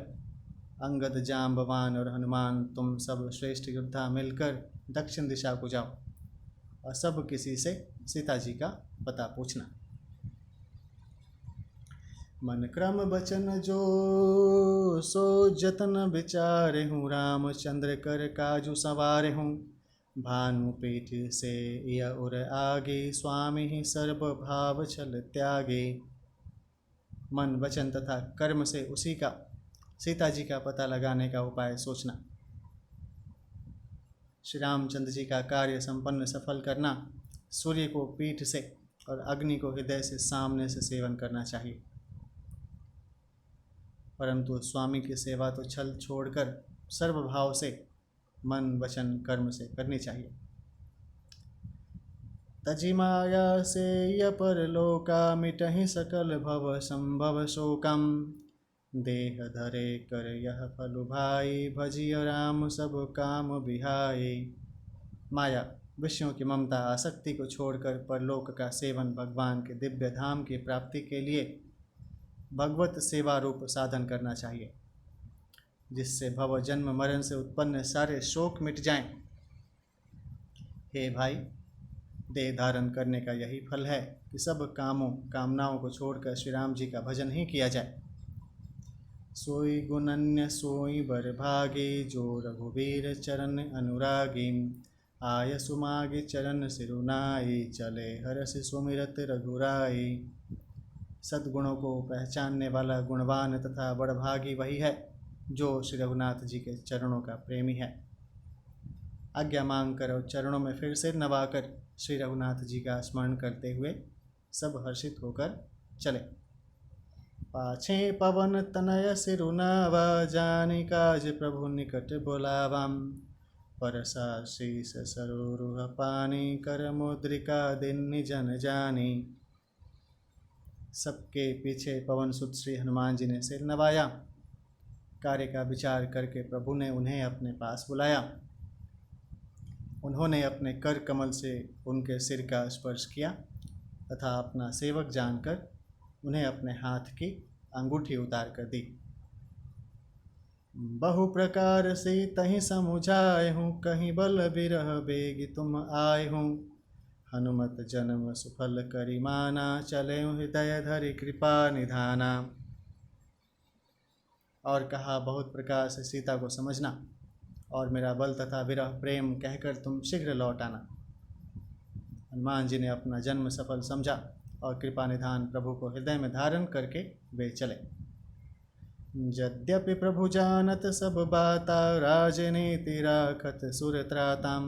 अंगद, जाम्बवान और हनुमान, तुम सब श्रेष्ठ योद्धा मिलकर दक्षिण दिशा को जाओ और सब किसी से सीता जी का पता पूछना। मन क्रम बचन जो सो जतन विचारे हूँ, रामचंद्र कर काजू सवारे हूँ। भानु पीठ से या उर आगे, स्वामी ही सर्व भाव छल त्यागे। मन, वचन तथा कर्म से उसी का, सीता जी का पता लगाने का उपाय सोचना। श्री रामचंद्र जी का कार्य संपन्न सफल करना, सूर्य को पीठ से और अग्नि को हृदय से सामने से सेवन करना चाहिए, परंतु स्वामी की सेवा तो छल छोड़कर सर्वभाव से मन, वचन, कर्म से करनी चाहिए। तजी माया से य परलोका, मिटहि सकल भव संभव शोकम। देह धरे कर यह फल भाई, भजिय राम सब काम बिहाई। माया, विषयों की ममता, आसक्ति को छोड़कर परलोक का सेवन, भगवान के दिव्य धाम की प्राप्ति के लिए भगवत सेवा रूप साधन करना चाहिए, जिससे भव जन्म मरण से उत्पन्न सारे शोक मिट जाएं। हे भाई, देह धारण करने का यही फल है कि सब कामनाओं को छोड़कर श्री राम जी का भजन ही किया जाए। सोई गुणन्य सोई बर भागी, जो रघुवीर चरण अनुरागी। आय सुमागी चरण सिरुनाई, चले हरष सुमिरत रघुराई। सद्गुणों को पहचानने वाला गुणवान तथा बड़भागी वही है जो श्री रघुनाथ जी के चरणों का प्रेमी है। आज्ञा मांगकर और चरणों में फिर सिर नवाकर श्री रघुनाथ जी का स्मरण करते हुए सब हर्षित होकर चले। पाछे पवन तनय सिरुनावा, जानि काज प्रभु निकट बोलावाम। परसा शीस सरोरुह पानी, कर मुद्रिका दिन्नि जन जानी। सबके पीछे पवन सुत श्री हनुमान जी ने सिर नवाया। कार्य का विचार करके प्रभु ने उन्हें अपने पास बुलाया। उन्होंने अपने कर कमल से उनके सिर का स्पर्श किया तथा अपना सेवक जानकर उन्हें अपने हाथ की अंगूठी उतार कर दी। बहु प्रकार से तहि समुझाए हूँ, कहीं बल बिरह बेगी तुम आए हूँ। हनुमत जन्म सुफल करी माना, चले हृदय धरि कृपा निधाना। और कहा, बहुत प्रकार से सीता को समझना और मेरा बल तथा विरह प्रेम कहकर तुम शीघ्र लौट आना। हनुमान जी ने अपना जन्म सफल समझा और कृपा निधान प्रभु को हृदय में धारण करके वे चले। यद्यपि प्रभु जानत सब बाता, राजनीति राखत सुर त्राताम।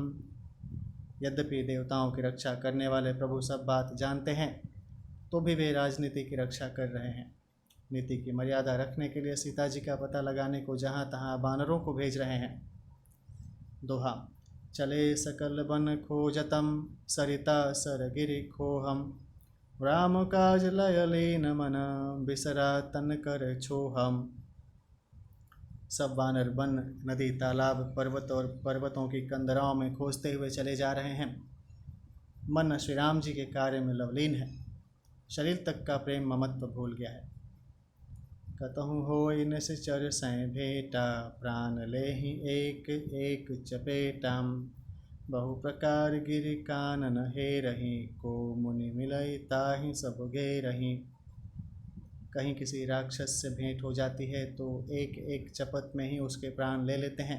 यद्यपि देवताओं की रक्षा करने वाले प्रभु सब बात जानते हैं, तो भी वे राजनीति की रक्षा कर रहे हैं। नीति की मर्यादा रखने के लिए सीता जी का पता लगाने को जहाँ तहाँ बानरों को भेज रहे हैं। दोहा। चले सकल बन खोजतम, सरिता सरगिरि खोहम। राम काज लय लीन मन, बिसरा तन कर छोहम। सब वानर वन, नदी, तालाब, पर्वत और पर्वतों की कंदराओं में खोजते हुए चले जा रहे हैं। मन श्री राम जी के कार्य में लवलीन है, शरीर तक का प्रेम ममत्व भूल गया है। कतहु होय निश्चर सै भेटा, प्राण लेहि एक एक चपेटाम। बहु प्रकार गिरि कानन हेरहि, को मुनि मिलई ताहि सब घेरहि। कहीं किसी राक्षस से भेंट हो जाती है तो एक एक चपत में ही उसके प्राण ले लेते हैं।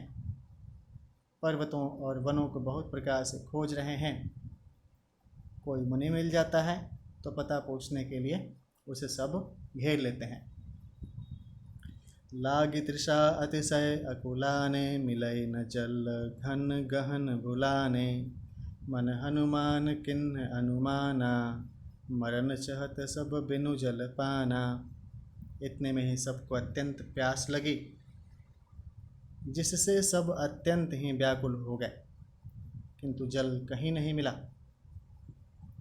पर्वतों और वनों को बहुत प्रकार से खोज रहे हैं। कोई मुनि मिल जाता है तो पता पूछने के लिए उसे सब घेर लेते हैं। लागी तृषा अतिशय अकुलाने, मिलई न जल घन गहन बुलाने। मन हनुमान किन्ह अनुमाना, मरण चहत सब बिनु जल पाना। इतने में ही सबको अत्यंत प्यास लगी, जिससे सब अत्यंत ही व्याकुल हो गए, किंतु जल कहीं नहीं मिला।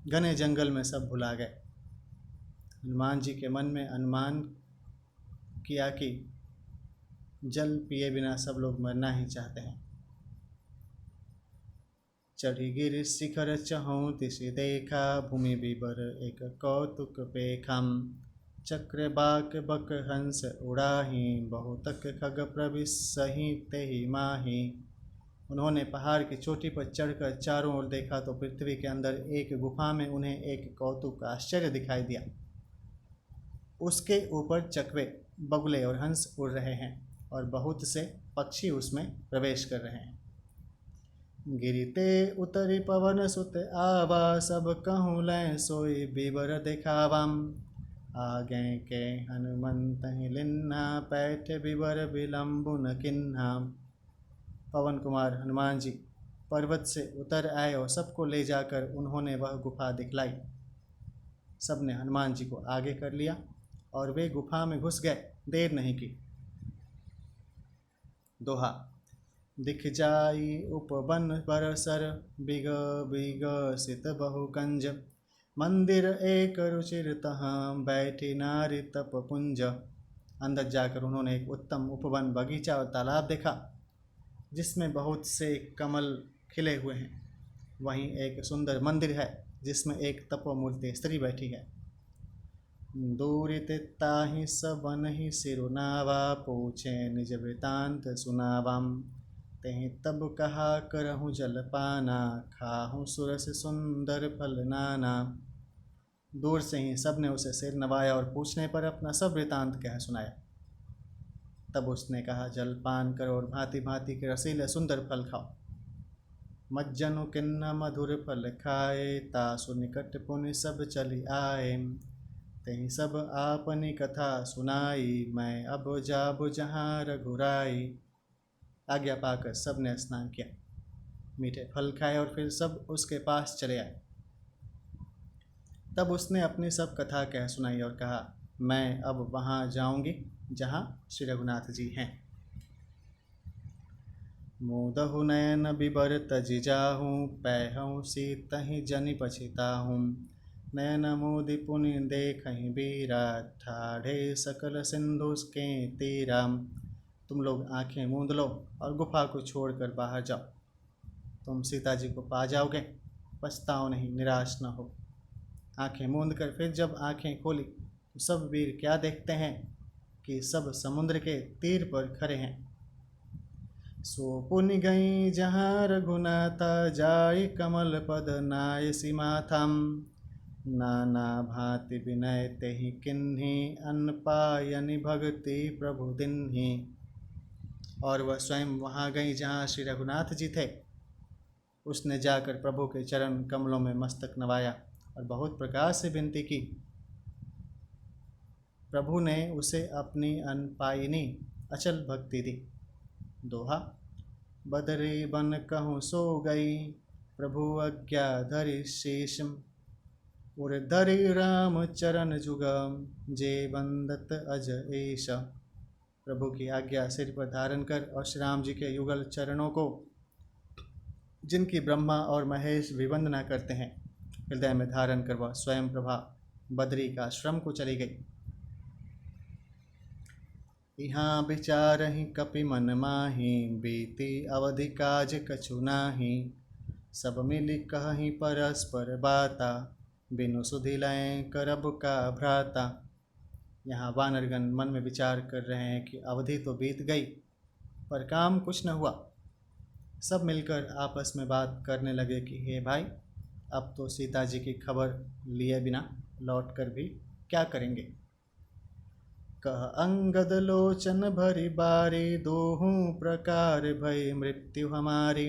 घने जंगल में सब भुला गए। हनुमान जी के मन में अनुमान किया कि जल पिए बिना सब लोग मरना ही चाहते हैं। चढ़ी गिर शिखर चहु तिसि देखा, भूमि बिबर एक कौतुक पेखम। चक्र बाक बक हंस उड़ाही, बहुतक खग प्रविशहि तेहि माही। उन्होंने पहाड़ की चोटी पर चढ़कर चारों ओर देखा तो पृथ्वी के अंदर एक गुफा में उन्हें एक कौतुक आश्चर्य दिखाई दिया। उसके ऊपर चकवे, बगुले और हंस उड़ रहे हैं और बहुत से पक्षी उसमें प्रवेश कर रहे हैं। गिरिते उतरी पवन सुत आवा, सब कहूँ लय सोई बिबर दिखावाम। आगे के हनुमंत लिन्हा, पैठ बिबर विलंबुन किन्हा। पवन कुमार हनुमान जी पर्वत से उतर आए और सबको ले जाकर उन्होंने वह गुफा दिखलाई। सबने हनुमान जी को आगे कर लिया और वे गुफा में घुस गए, देर नहीं की। दोहा। दिख जाई उपवन बरसर, बिग बिग सित बहु कंज। मंदिर एक रुचिर तहाँ, बैठी नारी तप पुंज। अंदर जाकर उन्होंने एक उत्तम उपवन, बगीचा और तालाब देखा, जिसमें बहुत से कमल खिले हुए हैं। वहीं एक सुंदर मंदिर है, जिसमें एक तपोमूर्ति स्त्री बैठी है। दूरित ताहि सबन ही सिरुनावा, पूछे निज वृतांत सुनावाम। तेहि तब कहा करहूँ जलपाना, खाहूँ सुरस सुंदर फल नाना। दूर से ही सबने उसे सिर नवाया और पूछने पर अपना सब वृतांत कह सुनाया। तब उसने कहा, जलपान करो और भांति भांति के रसीले सुंदर फल खाओ। मज्जनु किन्ना मधुर फल खाए, तासु निकट पुनि सब चली आए। तेहि सब आपनी कथा सुनाई, मैं अब जाबु जहाँ रघुराई। आज्ञा पाकर सब ने स्नान किया, मीठे फल खाए और फिर सब उसके पास चले आए। तब उसने अपनी सब कथा कह सुनाई और कहा, मैं अब वहाँ जाऊंगी जहाँ श्री रघुनाथ जी हैं। मोदहु नयन बिबर तजि जाहूँ, पैहूँ सीतहि जनि पछिताहूँ। नयन मोदि पुनि देखहि बीरा, ठाढ़े सकल सिंधु के तीरा। तुम लोग आंखें मूंद लो और गुफा को छोड़कर बाहर जाओ। तुम सीता जी को पा जाओगे, पछताओ नहीं, निराश न हो। आंखें मूंद कर फिर जब आंखें खोली सब वीर क्या देखते हैं कि सब समुद्र के तीर पर खड़े हैं। सो पुनि गई जहाँ रघुनाथा, जाय कमल पद नाय सीमाथम। नाना भांति विनय तेहि किन्ही, अन्न पायनि भगति प्रभु दिन्ही। और वह स्वयं वहाँ गई जहाँ श्री रघुनाथ जी थे। उसने जाकर प्रभु के चरण कमलों में मस्तक नवाया और बहुत प्रकार से विनती की। प्रभु ने उसे अपनी अनपायिनी अचल भक्ति दी। दोहा। बदरी बन कहूँ सो गई, प्रभु आज्ञा धरि शेषम। उर धरि राम चरण जुगम, जे बंदत अज एश। प्रभु की आज्ञा सिर पर धारण कर और श्री राम जी के युगल चरणों को, जिनकी ब्रह्मा और महेश भी वंदना करते हैं, हृदय में धारण कर वह स्वयं प्रभा बद्री का आश्रम को चली गई। यहाँ विचारहि कपि मन माहि, बीती अवधि काज कछु नाही। सब मिली कहि परस्पर बाता, बिनु सुधि लय करब का भ्राता। यहाँ वानरगण मन में विचार कर रहे हैं कि अवधि तो बीत गई पर काम कुछ न हुआ। सब मिलकर आपस में बात करने लगे कि हे भाई, अब तो सीता जी की खबर लिए बिना लौट कर भी क्या करेंगे। कह अंगद लोचन भरी बारी, दोहूं प्रकार भई मृत्यु हमारी।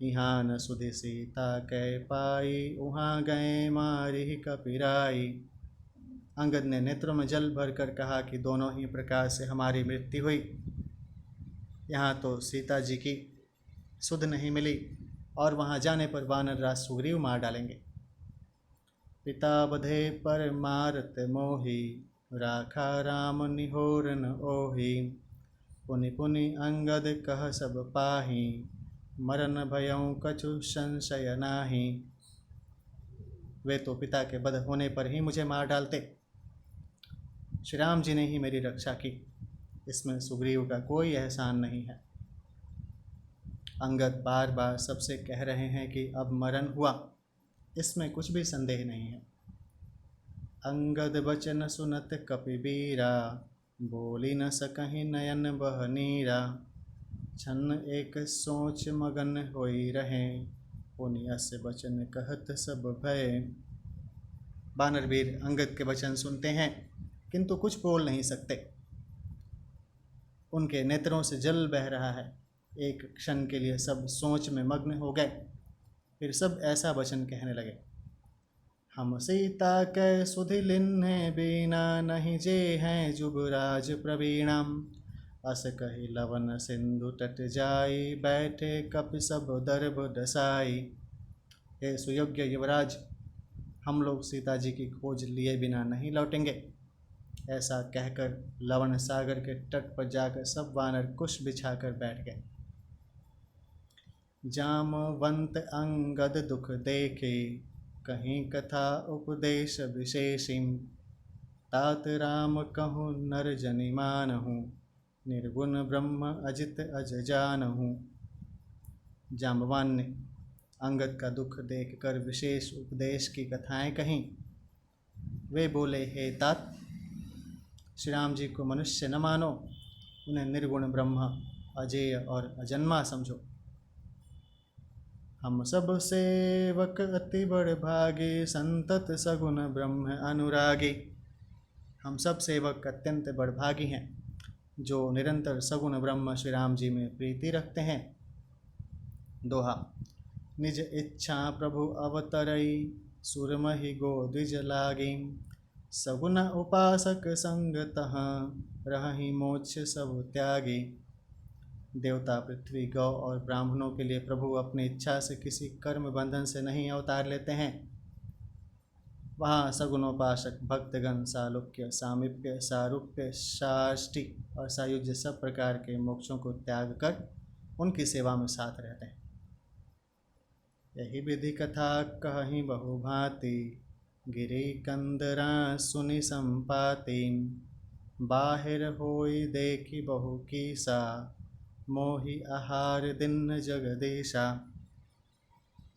यहाँ न सुधि सीता कै पाई, उहाँ गए मारी कपिराई। अंगद ने नेत्रों में जल भरकर कहा कि दोनों ही प्रकार से हमारी मृत्यु हुई। यहाँ तो सीता जी की सुध नहीं मिली और वहाँ जाने पर वानर राज सुग्रीव मार डालेंगे। पिता बधे पर मारत मोही, राखा राम निहोर न ओही। पुनि पुनि अंगद कह सब पाही, मरन भयउ कछु संशय नाही। वे तो पिता के बध होने पर ही मुझे मार डालते, श्री राम जी ने ही मेरी रक्षा की, इसमें सुग्रीव का कोई एहसान नहीं है। अंगद बार बार सबसे कह रहे हैं कि अब मरण हुआ, इसमें कुछ भी संदेह नहीं है। अंगद बचन सुनत कपिबीरा, बोली न सकहि नयन बह नीरा। छन एक सोच मगन होई रहे, पुनि अस बचन कहत सब भय। वानरवीर अंगद के वचन सुनते हैं किंतु कुछ बोल नहीं सकते। उनके नेत्रों से जल बह रहा है। एक क्षण के लिए सब सोच में मग्न हो गए, फिर सब ऐसा वचन कहने लगे। हम सीता कै सुधि लिन्हे बीना, नहीं जे हैं जुगराज प्रवीणम। अस कही लवन सिंधु तट जाई, बैठे कपि सब दर्भ डसाई। हे सुयोग्य युवराज, हम लोग सीता जी की खोज लिए बिना नहीं लौटेंगे। ऐसा कहकर लवण सागर के तट पर जाकर सब वानर कुश बिछाकर बैठ गए। जामवंत अंगद दुख देखे, कहीं कथा उपदेश विशेषिम। तात राम कहूँ नर जनि मानहूँ, निर्गुण ब्रह्म अजित अज जानहूँ। जाम्बवान ने अंगद का दुख देखकर विशेष उपदेश की कथाएं कहीं। वे बोले, हे तात, श्री राम जी को मनुष्य न मानो, उन्हें निर्गुण ब्रह्म, अजेय और अजन्मा समझो। हम सब सेवक अति बड़ भागे, संतत सगुन ब्रह्म अनुरागे। हम सब सेवक अत्यंत बड़भागी हैं, जो निरंतर सगुण ब्रह्म श्री राम जी में प्रीति रखते हैं। दोहा। निज इच्छा प्रभु अवतरई, सुरमहि गो द्विज लागी। सगुन उपासक संग तहाँ, रहहि मोक्ष सब त्यागी। देवता, पृथ्वी, गौ और ब्राह्मणों के लिए प्रभु अपनी इच्छा से किसी कर्म बंधन से नहीं अवतार लेते हैं। वहाँ सगुणोपासक भक्तगण सालोक्य, सामीप्य, सारूप्य, साष्टि और सायुज्य सब प्रकार के मोक्षों को त्याग कर उनकी सेवा में साथ रहते हैं। यही विधि कथा कहीं बहुभांति, गिरी कंदरा सुनि संपाति। बाहिर होई देखी बहु कीसा, मोहि आहार दिन जगदीशा।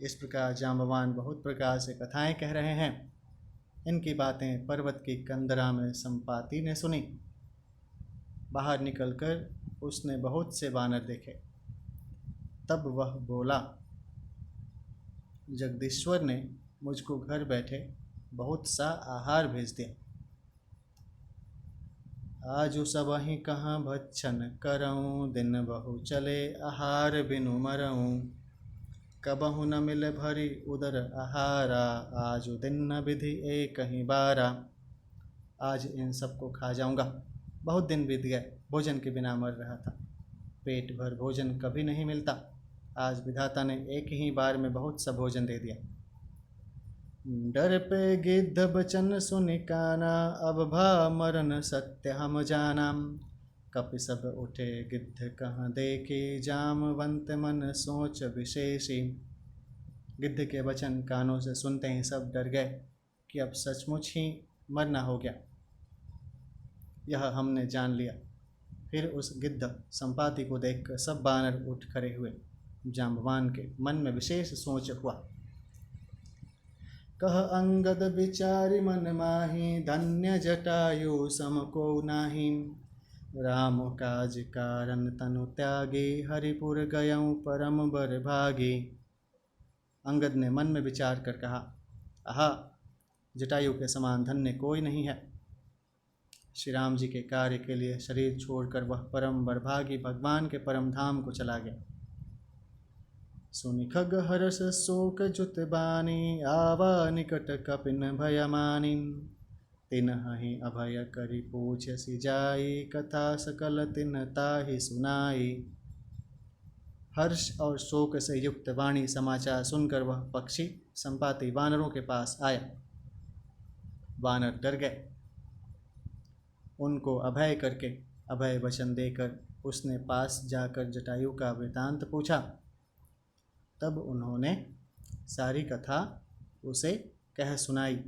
इस प्रकार जाम्बवान बहुत प्रकार से कथाएं कह रहे हैं। इनकी बातें पर्वत की कंदरा में संपाति ने सुनी। बाहर निकलकर उसने बहुत से वानर देखे। तब वह बोला, जगदीश्वर ने मुझको घर बैठे बहुत सा आहार भेज दिया। आजु सबहि कहाँ भक्षण करऊँ, दिन बहु चले आहार बिनु मरऊँ। कबहु न मिले भरी उदर आहारा, आजु दिन न विधि एक ही बारा। आज इन सबको खा जाऊंगा। बहुत दिन बीत गए, भोजन के बिना मर रहा था। पेट भर भोजन कभी नहीं मिलता। आज विधाता ने एक ही बार में बहुत सा भोजन दे दिया। डर पे गिद्ध बचन सुनि काना, अब भा मरन सत्य हम जाना। कपि सब उठे गिद्ध कहाँ देखी, जामवंत मन सोच विशेषी। गिद्ध के वचन कानों से सुनते ही सब डर गए कि अब सचमुच ही मरना हो गया। यह हमने जान लिया। फिर उस गिद्ध संपाति को देखकर सब बानर उठ खड़े हुए। जाम्बवान के मन में विशेष सोच हुआ। कह अंगद विचारि मन माही, धन्य जटायु सम को नाही। राम काज कारण तनु त्यागी, हरिपुर गयऊँ परम बर भागी। अंगद ने मन में विचार कर कहा, आहा, जटायु के समान धन्य कोई नहीं है। श्री राम जी के कार्य के लिए शरीर छोड़कर वह परम बरभागी भगवान के परम धाम को चला गया। सुनि खग हर्ष शोक जुत बानी, आवा निकट कपिन भयमानी। तिन्हि अभय करि पूछ सि जाई, कथा सकल तिन ताहि सुनाई। हर्ष और शोक से युक्त वाणी समाचार सुनकर वह पक्षी संपाति वानरों के पास आया। वानर डर गए। उनको अभय करके अभय वचन देकर उसने पास जाकर जटायु का वृतांत पूछा। तब उन्होंने सारी कथा उसे कह सुनाई।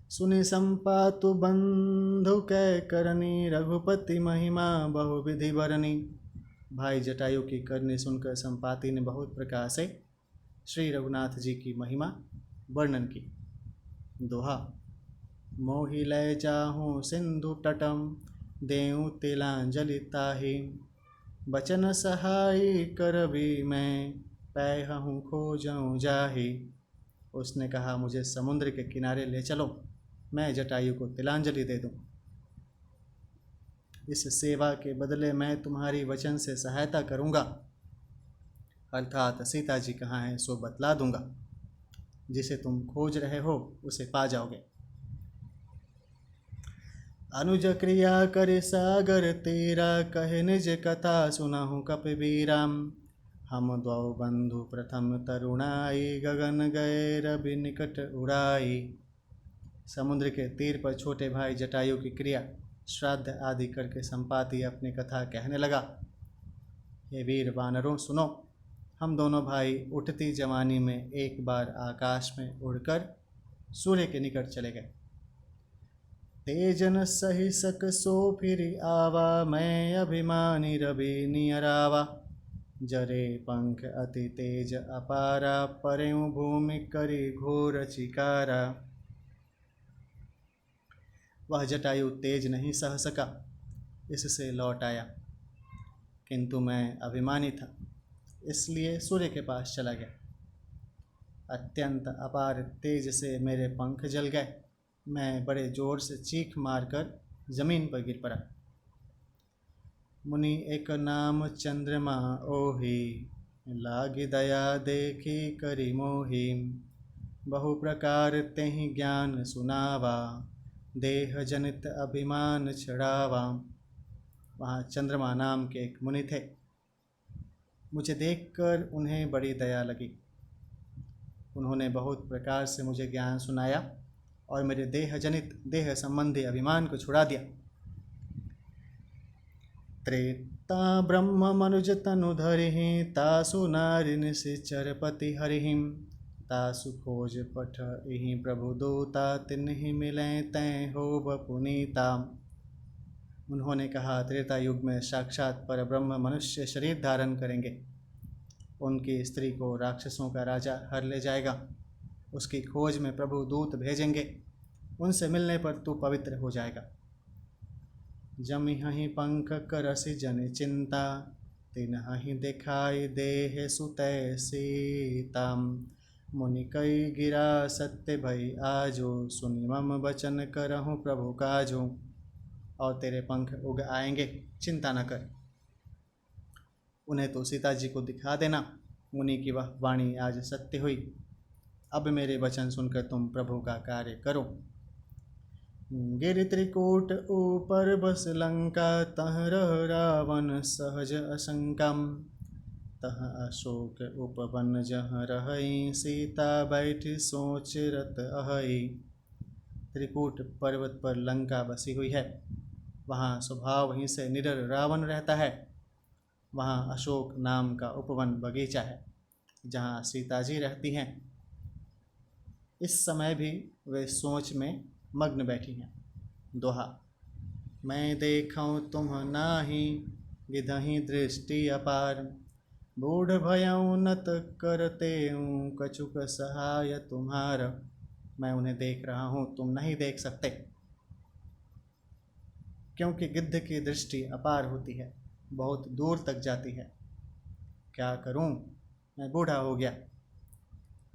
सुनि संपातु बंधु कै करनी, रघुपति महिमा बहुविधि बरनी। भाई जटायु की करनी सुनकर संपाति ने बहुत प्रकार से श्री रघुनाथ जी की महिमा वर्णन की। दोहा। मोहि लय जाहूँ सिंधु तटम, देऊँ तिलांजलि ताहि। बचन सहाई करबी मैं, पैहूँ खोजऊँ जाहि। उसने कहा, मुझे समुद्र के किनारे ले चलो, मैं जटायु को तिलांजलि दे दूं। इस सेवा के बदले मैं तुम्हारी वचन से सहायता करूंगा, अर्थात सीता जी कहाँ हैं सो बतला दूंगा। जिसे तुम खोज रहे हो उसे पा जाओगे। अनुज क्रिया कर सागर तेरा, कहे निज कथा सुनाहु कपिवीराम। हम द्वौ बंधु प्रथम तरुणाई, गगन गए रवि निकट उड़ाई। समुद्र के तीर पर छोटे भाई जटायु की क्रिया श्राद्ध आदि करके संपाति अपनी कथा कहने लगा। हे वीर वानरों सुनो, हम दोनों भाई उठती जवानी में एक बार आकाश में उड़कर सूर्य के निकट चले गए। तेजन सही सक सो फिर आवा, मैं अभिमानी रवि नियरावा। जरे पंख अति तेज अपारा, परेऊ भूमि करी घोर चिकारा। वह जटायु तेज नहीं सह सका, इससे लौट आया, किंतु मैं अभिमानी था, इसलिए सूर्य के पास चला गया। अत्यंत अपार तेज से मेरे पंख जल गए। मैं बड़े जोर से चीख मारकर जमीन पर गिर पड़ा। मुनि एक नाम चंद्रमा ओहि, लागी दया देखी करी मोहि। बहु प्रकार तेहि ज्ञान सुनावा, देह जनित अभिमान छड़ावा। वहाँ चंद्रमा नाम के एक मुनि थे। मुझे देखकर उन्हें बड़ी दया लगी। उन्होंने बहुत प्रकार से मुझे ज्ञान सुनाया और मेरे देह जनित देह संबंधी अभिमान को छुड़ा दिया। त्रेता ब्रह्म मनुज तनु धरिहि, तासु नारि निशिचर पति हरिहिम। तासु खोज पठ इहि प्रभु दूता, तिन्हि मिलें तैं होब पुनीता। उन्होंने कहा, त्रेता युग में साक्षात पर ब्रह्म मनुष्य शरीर धारण करेंगे। उनकी स्त्री को राक्षसों का राजा हर ले जाएगा। उसकी खोज में प्रभु दूत भेजेंगे, उनसे मिलने पर तू पवित्र हो जाएगा। जमिहहि पंख करसि जन चिंता, तिनहि दिखाई देह सुतै सीताम। मुनि कई गिरा सत्य भई आजो, सुनि मम वचन करहूँ प्रभु काजो। और तेरे पंख उग आएंगे, चिंता न कर, उन्हें तो सीता जी को दिखा देना। मुनि की वह वाणी आज सत्य हुई। अब मेरे वचन सुनकर तुम प्रभु का कार्य करो। गिरि त्रिकूट ऊपर बस लंका, तह रह रावण सहज असंकम। तह अशोक उपवन जहाँ रहई, सीता बैठी सोच रत अहई। त्रिकूट पर्वत पर लंका बसी हुई है, वहाँ स्वभाव ही से निडर रावण रहता है। वहाँ अशोक नाम का उपवन बगीचा है, जहाँ सीता जी रहती हैं। इस समय भी वे सोच में मग्न बैठी हैं। दोहा। मैं देखूं तुम नाही, गिधहि दृष्टि अपार। बूढ़ भयउ नत करते हूँ, कछुक सहाय तुम्हार। मैं उन्हें देख रहा हूँ, तुम नहीं देख सकते, क्योंकि गिद्ध की दृष्टि अपार होती है, बहुत दूर तक जाती है। क्या करूं, मैं बूढ़ा हो गया,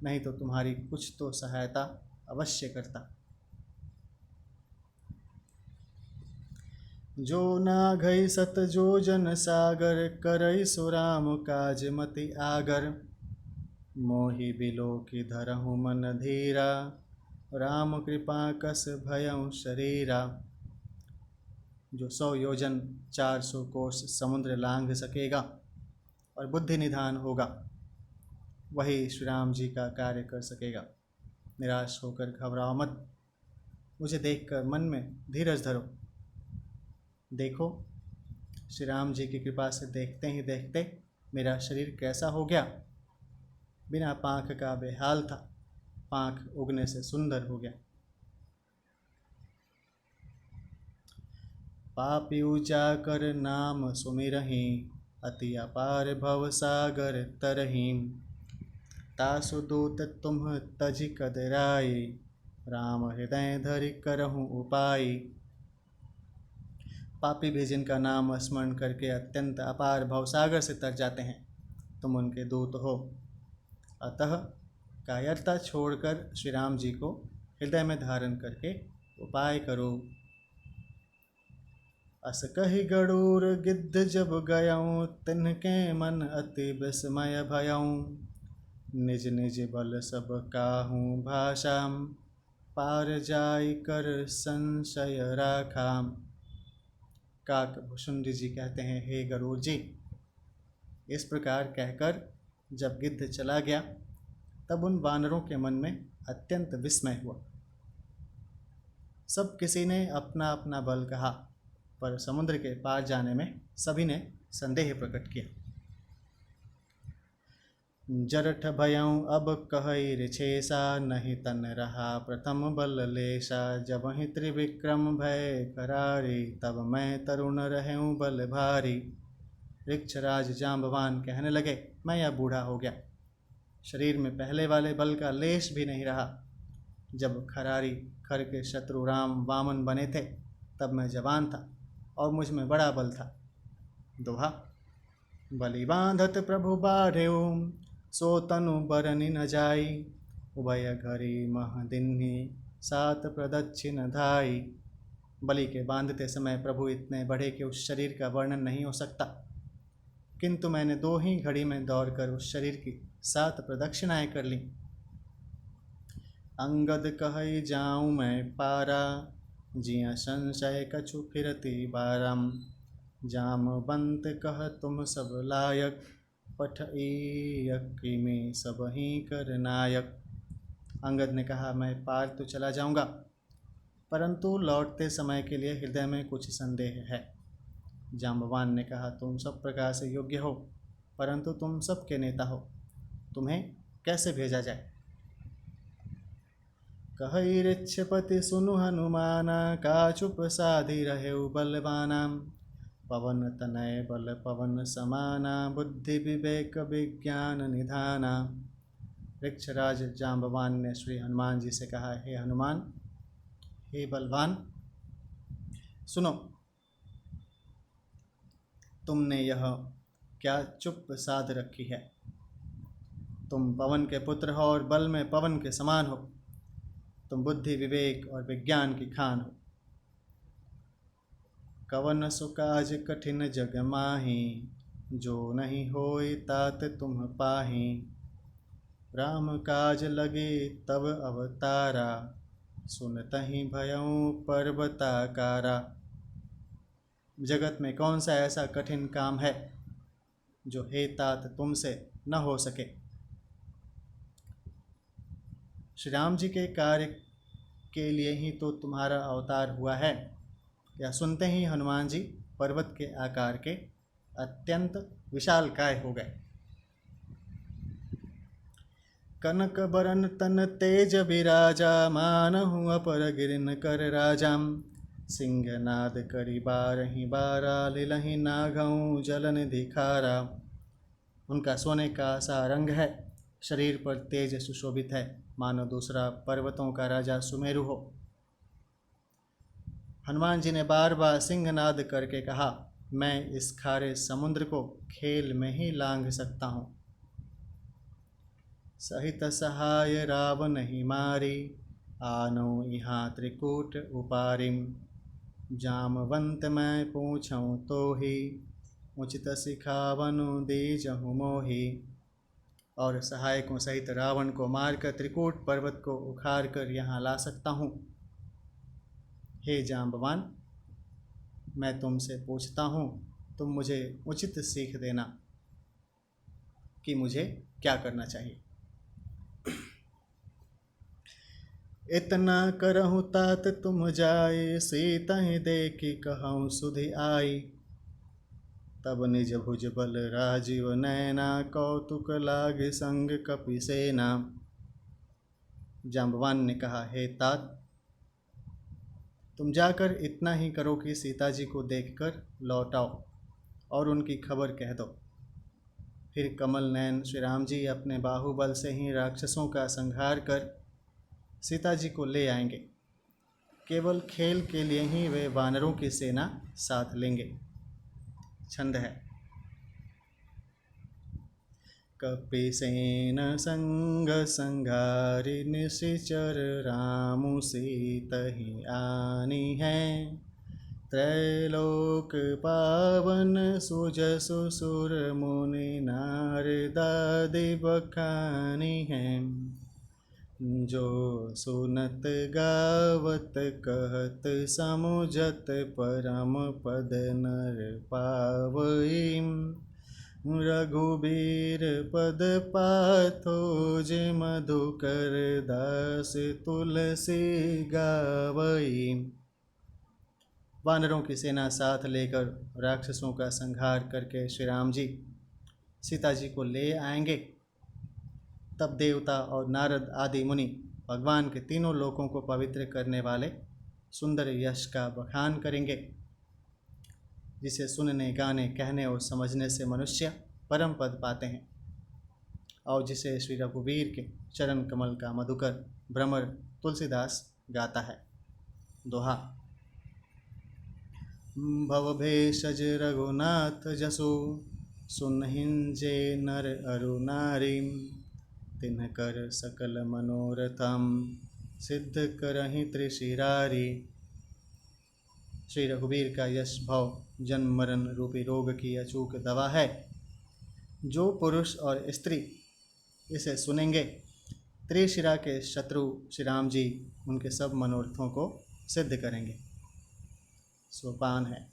नहीं तो तुम्हारी कुछ तो सहायता अवश्य करता। जो नाघई सत जो जन सागर, करई सो राम काज मति आगर। मोहि बिलो की धरहु मन धीरा, राम कृपा कस भयउ शरीरा। जो 100 योजन 400 कोस समुद्र लांघ सकेगा और बुद्धि निधान होगा, वही श्री राम जी का कार्य कर सकेगा। निराश होकर घबराओ मत, मुझे देखकर मन में धीरज धरो। देखो, श्री राम जी की कृपा से देखते ही देखते मेरा शरीर कैसा हो गया। बिना पाँख का बेहाल था, पाँख उगने से सुंदर हो गया। पापी उजाकर नाम सुमिरहि, अति अपार भव सागर तरहि। तासु दूत तुम तजि कदराई, राम हृदय धरि करहु उपाय। पापी भी जिनका नाम स्मरण करके अत्यंत अपार भवसागर से तर जाते हैं, तुम उनके दूत हो। अतः कायरता छोड़कर श्री राम जी को हृदय में धारण करके उपाय करो। अस कहि गरुड़ गिद्ध जब गयऊँ, तिनके मन अति विस्मय भयऊँ। निज निज बल सब काहूँ भाषाम, पार जाय कर संशय राखाम। काक भुषुंडी जी कहते हैं, हे गरुड़ जी, इस प्रकार कहकर जब गिद्ध चला गया, तब उन वानरों के मन में अत्यंत विस्मय हुआ। सब किसी ने अपना अपना बल कहा, पर समुद्र के पार जाने में सभी ने संदेह प्रकट किया। जरठ भयऊँ अब कहई रिछेसा, नहीं तन रहा प्रथम बल लेसा। जब ही त्रिविक्रम भय करारी, तब मैं तरुण रहूँ बल भारी। वृक्षराज जाम्बवान कहने लगे, मैं यह बूढ़ा हो गया, शरीर में पहले वाले बल का लेश भी नहीं रहा। जब खरारी खर के शत्रु राम वामन बने थे, तब मैं जवान था और मुझ में बड़ा बल था। दोहा। बलि बांधत प्रभु बाढ़ेऊ, सो तनु बरनि न जाई। उभय घरी मह दिन्हि, सात प्रदक्षिण धाई। बलि के बांधते समय प्रभु इतने बढ़े कि उस शरीर का वर्णन नहीं हो सकता, किंतु मैंने 2 ही घड़ी में दौड़कर उस शरीर की 7 प्रदक्षिणाएं कर ली। अंगद कहई जाऊं मैं पारा, जिया संशय कछु फिरती बारम। जामवंत कह तुम सब लायक, पठई में सब ही कर नायक। अंगद ने कहा, मैं पार तो चला जाऊंगा, परंतु लौटते समय के लिए हृदय में कुछ संदेह है। जाम्बवान ने कहा, तुम सब प्रकार से योग्य हो, परंतु तुम सबके नेता हो, तुम्हें कैसे भेजा जाए। कहई ऋक्षपति सुनु हनुमाना, का चुप साधि रहे बलवाना। पवन तनय बल पवन समाना, बुद्धि विवेक विज्ञान निधाना। वृक्षराज जाम्बवान ने श्री हनुमान जी से कहा, हे हनुमान, हे बलवान, सुनो, तुमने यह क्या चुप साध रखी है? तुम पवन के पुत्र हो और बल में पवन के समान हो। तुम बुद्धि, विवेक और विज्ञान की खान हो। कवन सु काज कठिन जग माही, जो नहीं होय तात तुम पाही। राम काज लगे तब अवतारा, सुनतहि भयउ पर्वताकारा। जगत में कौन सा ऐसा कठिन काम है जो हे तात तुमसे न हो सके। श्री राम जी के कार्य के लिए ही तो तुम्हारा अवतार हुआ है। या सुनते ही हनुमान जी पर्वत के आकार के अत्यंत विशालकाय हो गए। कनक बरन तन तेज बिराजा, मानहु अपर गिरिन कर राजाम। सिंहनाद करी बारहि बारा, लिलहि नागऊ जलन धिखारा। उनका सोने का सा रंग है, शरीर पर तेज सुशोभित है, मानो दूसरा पर्वतों का राजा सुमेरु हो। हनुमान जी ने बार बार सिंहनाद करके कहा, मैं इस खारे समुद्र को खेल में ही लांघ सकता हूँ। सहित सहाय रावण ही मारी, आनो यहाँ त्रिकूट उपारिम। जामवंत मैं पूछऊँ तो ही, उचित सिखावनु दीजहु मोहि। और सहायकों सहित रावण को मारकर त्रिकूट पर्वत को उखाड़ कर यहाँ ला सकता हूँ। हे जाम्बवान, मैं तुमसे पूछता हूँ, तुम मुझे उचित सीख देना कि मुझे क्या करना चाहिए। इतना करहु तात तुम जाए, सीतहि देखी कहऊँ सुधि आई। तब निज भुज बल राजीव नैना, कौतुक लागे संग कपि सेना। जाम्बवान ने कहा, हे तात, तुम जाकर इतना ही करो कि सीता जी को देखकर लौट आओ और उनकी खबर कह दो। फिर कमल नयन श्री राम जी अपने बाहुबल से ही राक्षसों का संहार कर सीता जी को ले आएंगे। केवल खेल के लिए ही वे वानरों की सेना साथ लेंगे। छंद है। कपिसेन संग संघारि, निशिचर रामु सीतहि आनी है। त्रैलोक पावन सुजसु सुर मुनि, नारदादि बखानी है। जो सुनत गावत कहत, समुझत परम पद नर पावई। रघुबीर पद पाथो, जे मधुकर दास तुलसी गावई। वानरों की सेना साथ लेकर राक्षसों का संहार करके श्री राम जी सीता जी को ले आएंगे। तब देवता और नारद आदि मुनि भगवान के तीनों लोकों को पवित्र करने वाले सुंदर यश का बखान करेंगे, जिसे सुनने, गाने, कहने और समझने से मनुष्य परम पद पाते हैं, और जिसे श्री रघुवीर के चरण कमल का मधुकर भ्रमर तुलसीदास गाता है। दोहा। भवभेषज रघुनाथ जसु, सुनहिंजे नर अरु नारी। तिनकर सकल मनोरथम, सिद्ध करहि त्रिशिरारी। श्री रघुवीर का यश भव जन्म मरण रूपी रोग की अचूक दवा है। जो पुरुष और स्त्री इसे सुनेंगे, त्रिशिरा के शत्रु श्री राम जी उनके सब मनोरथों को सिद्ध करेंगे। सोपान है।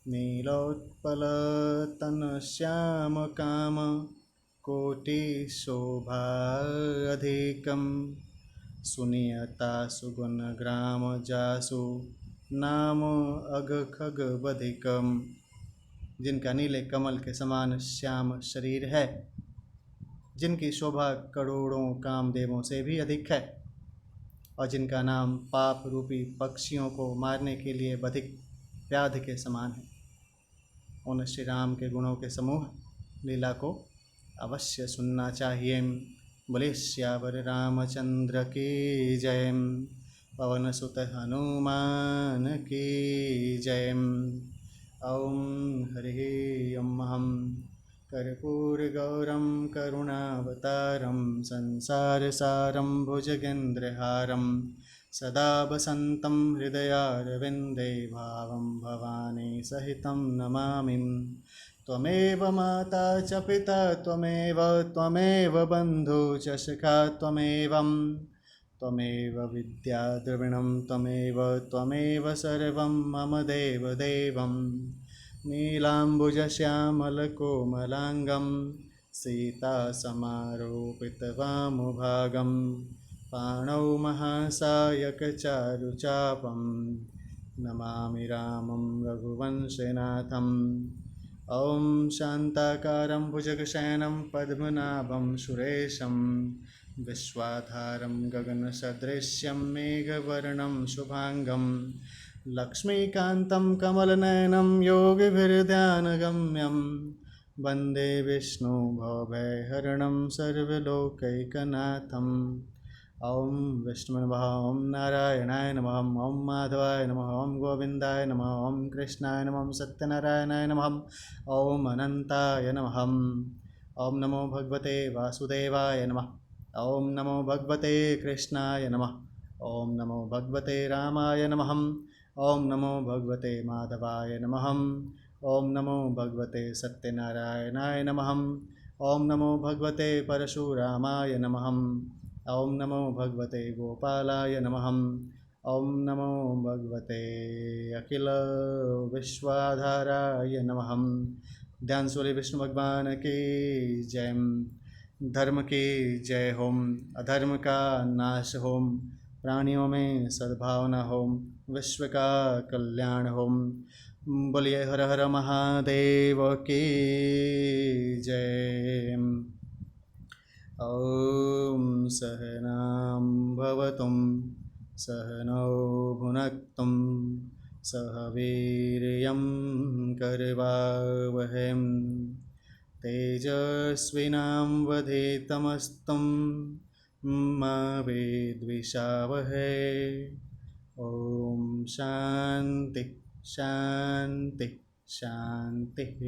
नीलोत्पल तन श्याम काम, कोटि शोभा अधिकम। सुनियता सुगुण ग्राम जासु, नाम अग खग बधिकम। जिनका नीले कमल के समान श्याम शरीर है, जिनकी शोभा करोड़ों कामदेवों से भी अधिक है, और जिनका नाम पाप रूपी पक्षियों को मारने के लिए बधिक व्याध के समान है, उन श्री राम के गुणों के समूह लीला को अवश्य सुनना चाहिए। बोले श्यावर रामचंद्र की जय। पवन सुत हनुमान की जय। ओम हरि ओम। कर्पूरगौरं करुणावतारं संसारसारं भुजगेन्द्रहारं सदा वसन्तं हृदयारविन्दे भावं भवानी सहितं नमामि। त्वमेव माता च पिता त्वमेव बन्धु च सखा त्वमेव विद्या द्रविणं त्वमेव सर्वं मम देवदेवं। नीलाम्बुजश्यामलकोमलाङ्गं सीतासमारोपितवामुभागं पाणौ महासायकचारुचापं नमामि रामं रघुवंशनाथम्। ॐ शान्ताकारं भुजगशयनं पद्मनाभं सुरेशं विश्वाधारं गगनसदृश्यं मेघवर्णं शुभाङ्गं लक्ष्मीकान्तं कमलनयनं योगिभिर्ध्यानगम्यं वन्दे विष्णु भवभयहरणं सर्वलोकैकनाथम्। ॐ विष्णुनमः ॐ नारायणाय नमः ॐ माधवाय नमः ॐ गोविन्दाय नमः ॐ कृष्णाय नमः सत्यनारायणाय नमः ॐ अनन्ताय नमः। ॐ नमो भगवते वासुदेवाय नमः। ॐ नमो भगवते कृष्णाय नमः। ॐ नमो भगवते रामाय नमः। ॐ नमो भगवते माधवाय नमः। ॐ नमो भगवते सत्यनारायणाय नमः। ॐ नमो भगवते परशुरामाय नमः। ॐ नमो भगवते गोपालाय नमः। ॐ नमो भगवते अखिल विश्वाधाराय नमः। ध्यान सूर्य विष्णु भगवान की जय। धर्म की जय होम, अधर्म का नाश होम, प्राणियों में सद्भावना होम, विश्व का कल्याण होम। बोलिए हर हर महादेव की जय। ॐ सहनां भवतु सहनौ भुनक्तु सह वीर्यं करवावहै तेजस्विनां वधेतमस्तु मा विद्विषावहै। ॐ शान्ति शान्ति शान्तिः।